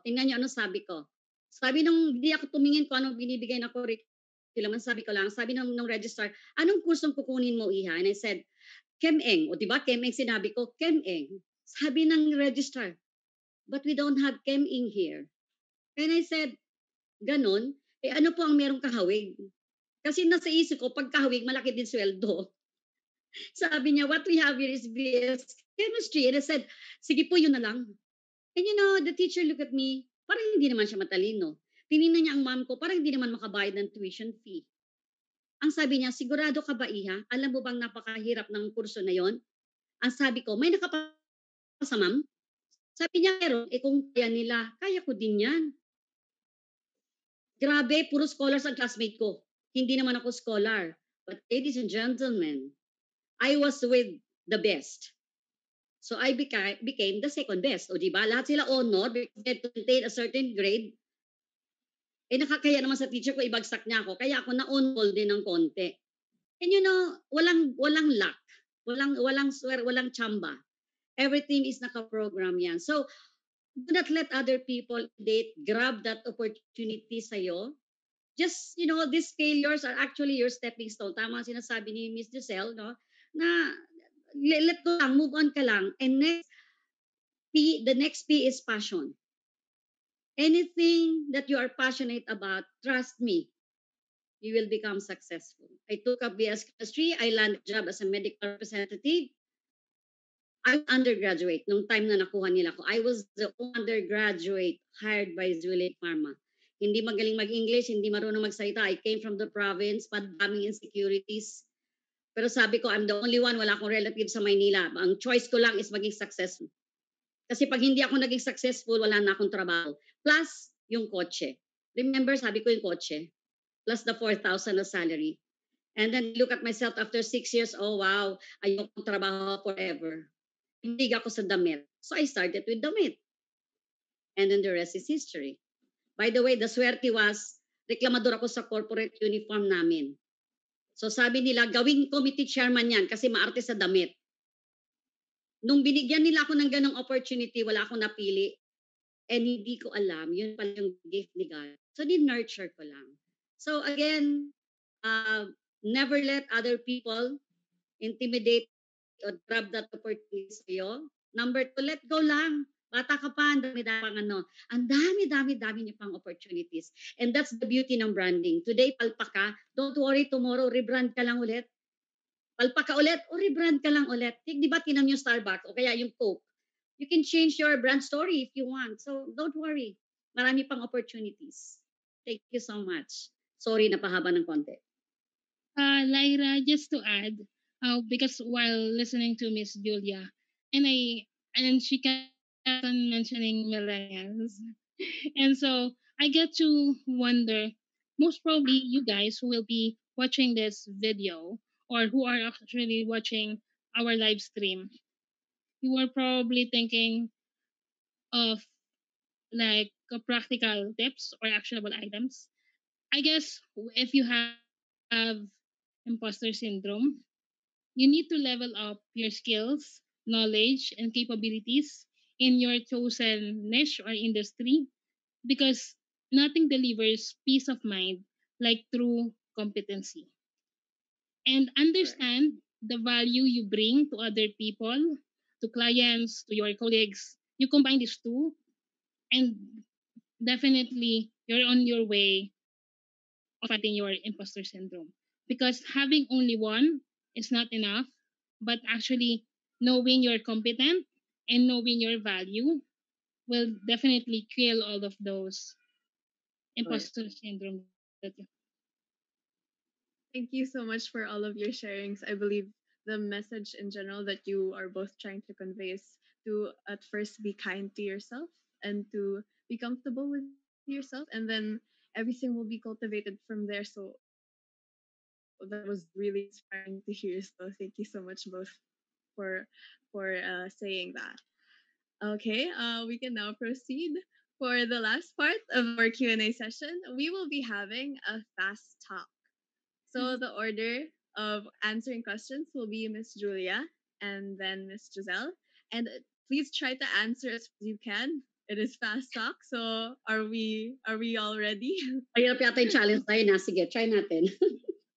tingnan niyo ano sabi ko. Sabi nung, hindi ako tumingin kung anong binibigay na curriculum. Sabi ko lang, sabi nung registrar, anong kursong kukunin mo, Iha? And I said, Chem-Eng. O diba, Chem-Eng sinabi ko, Chem-Eng. Sabi ng registrar, but we don't have Chem-Eng here. And I said, ganon, ano po ang merong kahawig? Kasi nasa isip ko, pag kahawig, malaki din sweldo. Sabi niya, what we have here is BS Chemistry. And I said, sige po, yun na lang. And you know, the teacher looked at me, parang hindi naman siya matalino. Tinignan niya ang mom ko, parang hindi naman makabayad ng tuition fee. Ang sabi niya, sigurado ka ba, Iha? Alam mo bang napakahirap ng kurso na yon? Ang sabi ko, may nakapasa, ma'am? Sabi niya, pero kung kaya nila, kaya ko din yan. Grabe, puro scholars ang classmate ko. Hindi naman ako scholar. But ladies and gentlemen, I was with the best. So I became the second best. O diba? Lahat sila honor because they had to attain a certain grade. Nakakaya naman sa teacher ko, ibagsak niya ako. Kaya ako na-on-call din ng konti. And you know, walang luck. Walang chamba. Everything is naka-program yan. So, do not let other people grab that opportunity sa'yo. Just, you know, these failures are actually your stepping stone. Tama ang sinasabi ni Miss Jozelle, no? Na let go lang, move on ka lang. And the next P is passion. Anything that you are passionate about, trust me, you will become successful. I took up BS Chemistry. I landed a job as a medical representative. I was undergraduate nung time na nakuha nila ko. I was the undergraduate hired by Zuelate Pharma. Hindi magaling mag-English, hindi marunong magsalita. I came from the province, madaming insecurities. Pero sabi ko, I'm the only one, wala akong relative sa Maynila. Ang choice ko lang is maging successful. Kasi pag hindi ako naging successful, wala na akong trabaho. Plus, yung kotse. Remember, sabi ko yung kotse. Plus the 4,000 na salary. And then look at myself after 6 years, oh wow, ayokong trabaho forever. Hindi ako sa damit. So I started with damit. And then the rest is history. By the way, the swerte was, reklamador ako sa corporate uniform namin. So sabi nila, gawing committee chairman yan kasi maarte sa damit. Nung binigyan nila ako ng ganong opportunity, wala akong napili. And hindi ko alam, yun pala yung gift ni God. So din-nurture ko lang. So again, never let other people intimidate or grab that opportunity sa'yo. Number 2, let go lang. Bata ka pa, ang dami-dami pang ang dami-dami niyo pang opportunities. And that's the beauty ng branding. Today, palpak ka. Don't worry, tomorrow, rebrand ka lang ulit. Palpak ka ulit, o rebrand ka lang ulit. Di ba tinam yung Starbucks o kaya yung Coke? You can change your brand story if you want. So don't worry. Marami pang opportunities. Thank you so much. Sorry, napahaba ng konti. Lyra, just to add, because while listening to Miss Julia, and she kept on mentioning millennials, and so I get to wonder, most probably you guys who will be watching this video or who are actually watching our live stream, you are probably thinking of like practical tips or actionable items. I guess if you have imposter syndrome, you need to level up your skills, knowledge, and capabilities in your chosen niche or industry because nothing delivers peace of mind like true competency. And understand the value you bring to other people, to clients, to your colleagues. You combine these two, and definitely you're on your way of fighting your imposter syndrome. Because having only one is not enough, but actually knowing you're competent and knowing your value will definitely kill all of those imposter syndrome that you. Thank you so much for all of your sharings. I believe the message in general that you are both trying to convey is to at first be kind to yourself and to be comfortable with yourself, and then everything will be cultivated from there. So that was really inspiring to hear. So thank you so much both for saying that. Okay, we can now proceed for the last part of our Q&A session. We will be having a fast talk. So the order of answering questions will be Miss Julia and then Miss Jozelle. And please try to answer as fast as you can. It is fast talk. So are we all ready? Mahirap yata yung challenge tayo na. Sige, try natin.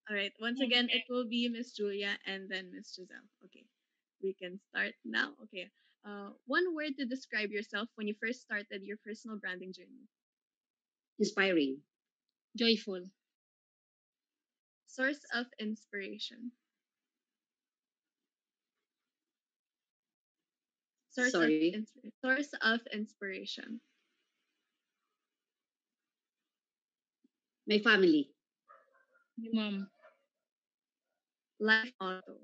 All right. Once again, it will be Miss Julia and then Miss Jozelle. Okay. We can start now. Okay. One word to describe yourself when you first started your personal branding journey. Inspiring. Joyful. Source of inspiration. Sorry. Source of inspiration. My family. Mom. Life motto.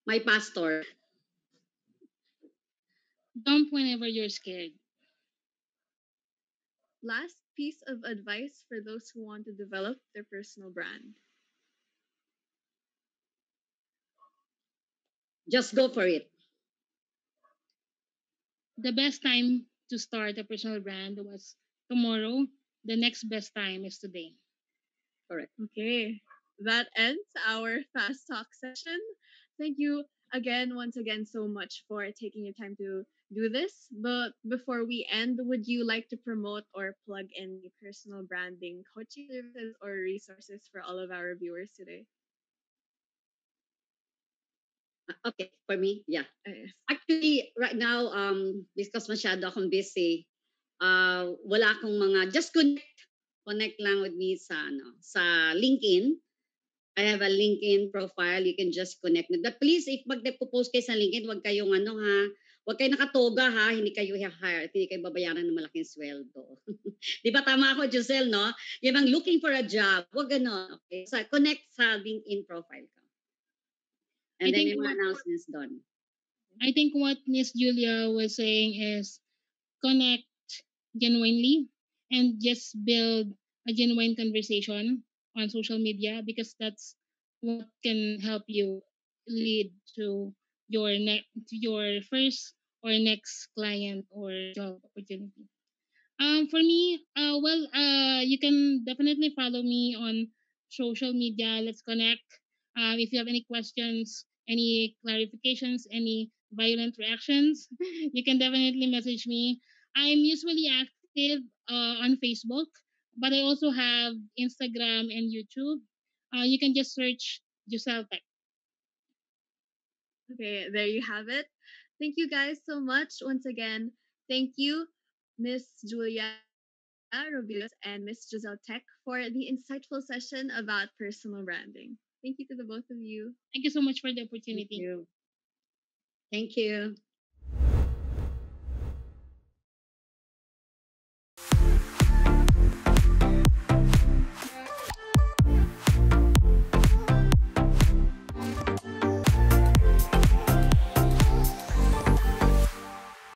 My pastor. Jump whenever you're scared. Last piece of advice for those who want to develop their personal brand. Just go for it. The best time to start a personal brand was tomorrow. The next best time is today. Correct. Okay, that ends our fast talk session. Thank you again, once again, so much for taking your time to do this. But before we end, would you like to promote or plug any personal branding coaching services or resources for all of our viewers today? Okay, for me, yeah. Yes. Actually, right now, because masyado akong busy, wala akong mga, just connect lang with me sa LinkedIn. I have a LinkedIn profile. You can just connect. But please, if magpo-post kayo sa LinkedIn, huwag kayo nakatoga ha, hindi kayo hire, hindi kayo babayaran ng malaking sweldo. Di ba tama ako, Jozelle, no? Yung bang looking for a job, huwag gano'n. Okay? So, connect sa LinkedIn profile ko. And then yung mga announcements done. I think what Miss Julia was saying is connect genuinely and just build a genuine conversation on social media, because that's what can help you lead to your first or next client or job opportunity. For me, you can definitely follow me on social media. Let's connect. If you have any questions, any clarifications, any violent reactions, you can definitely message me. I'm usually active on Facebook, but I also have Instagram and YouTube. You can just search Jozelle Tech. Okay, there you have it. Thank you guys so much once again. Thank you, Miss Julia Robillos and Miss Jozelle Tech, for the insightful session about personal branding. Thank you to the both of you. Thank you so much for the Thank opportunity. you. Thank you.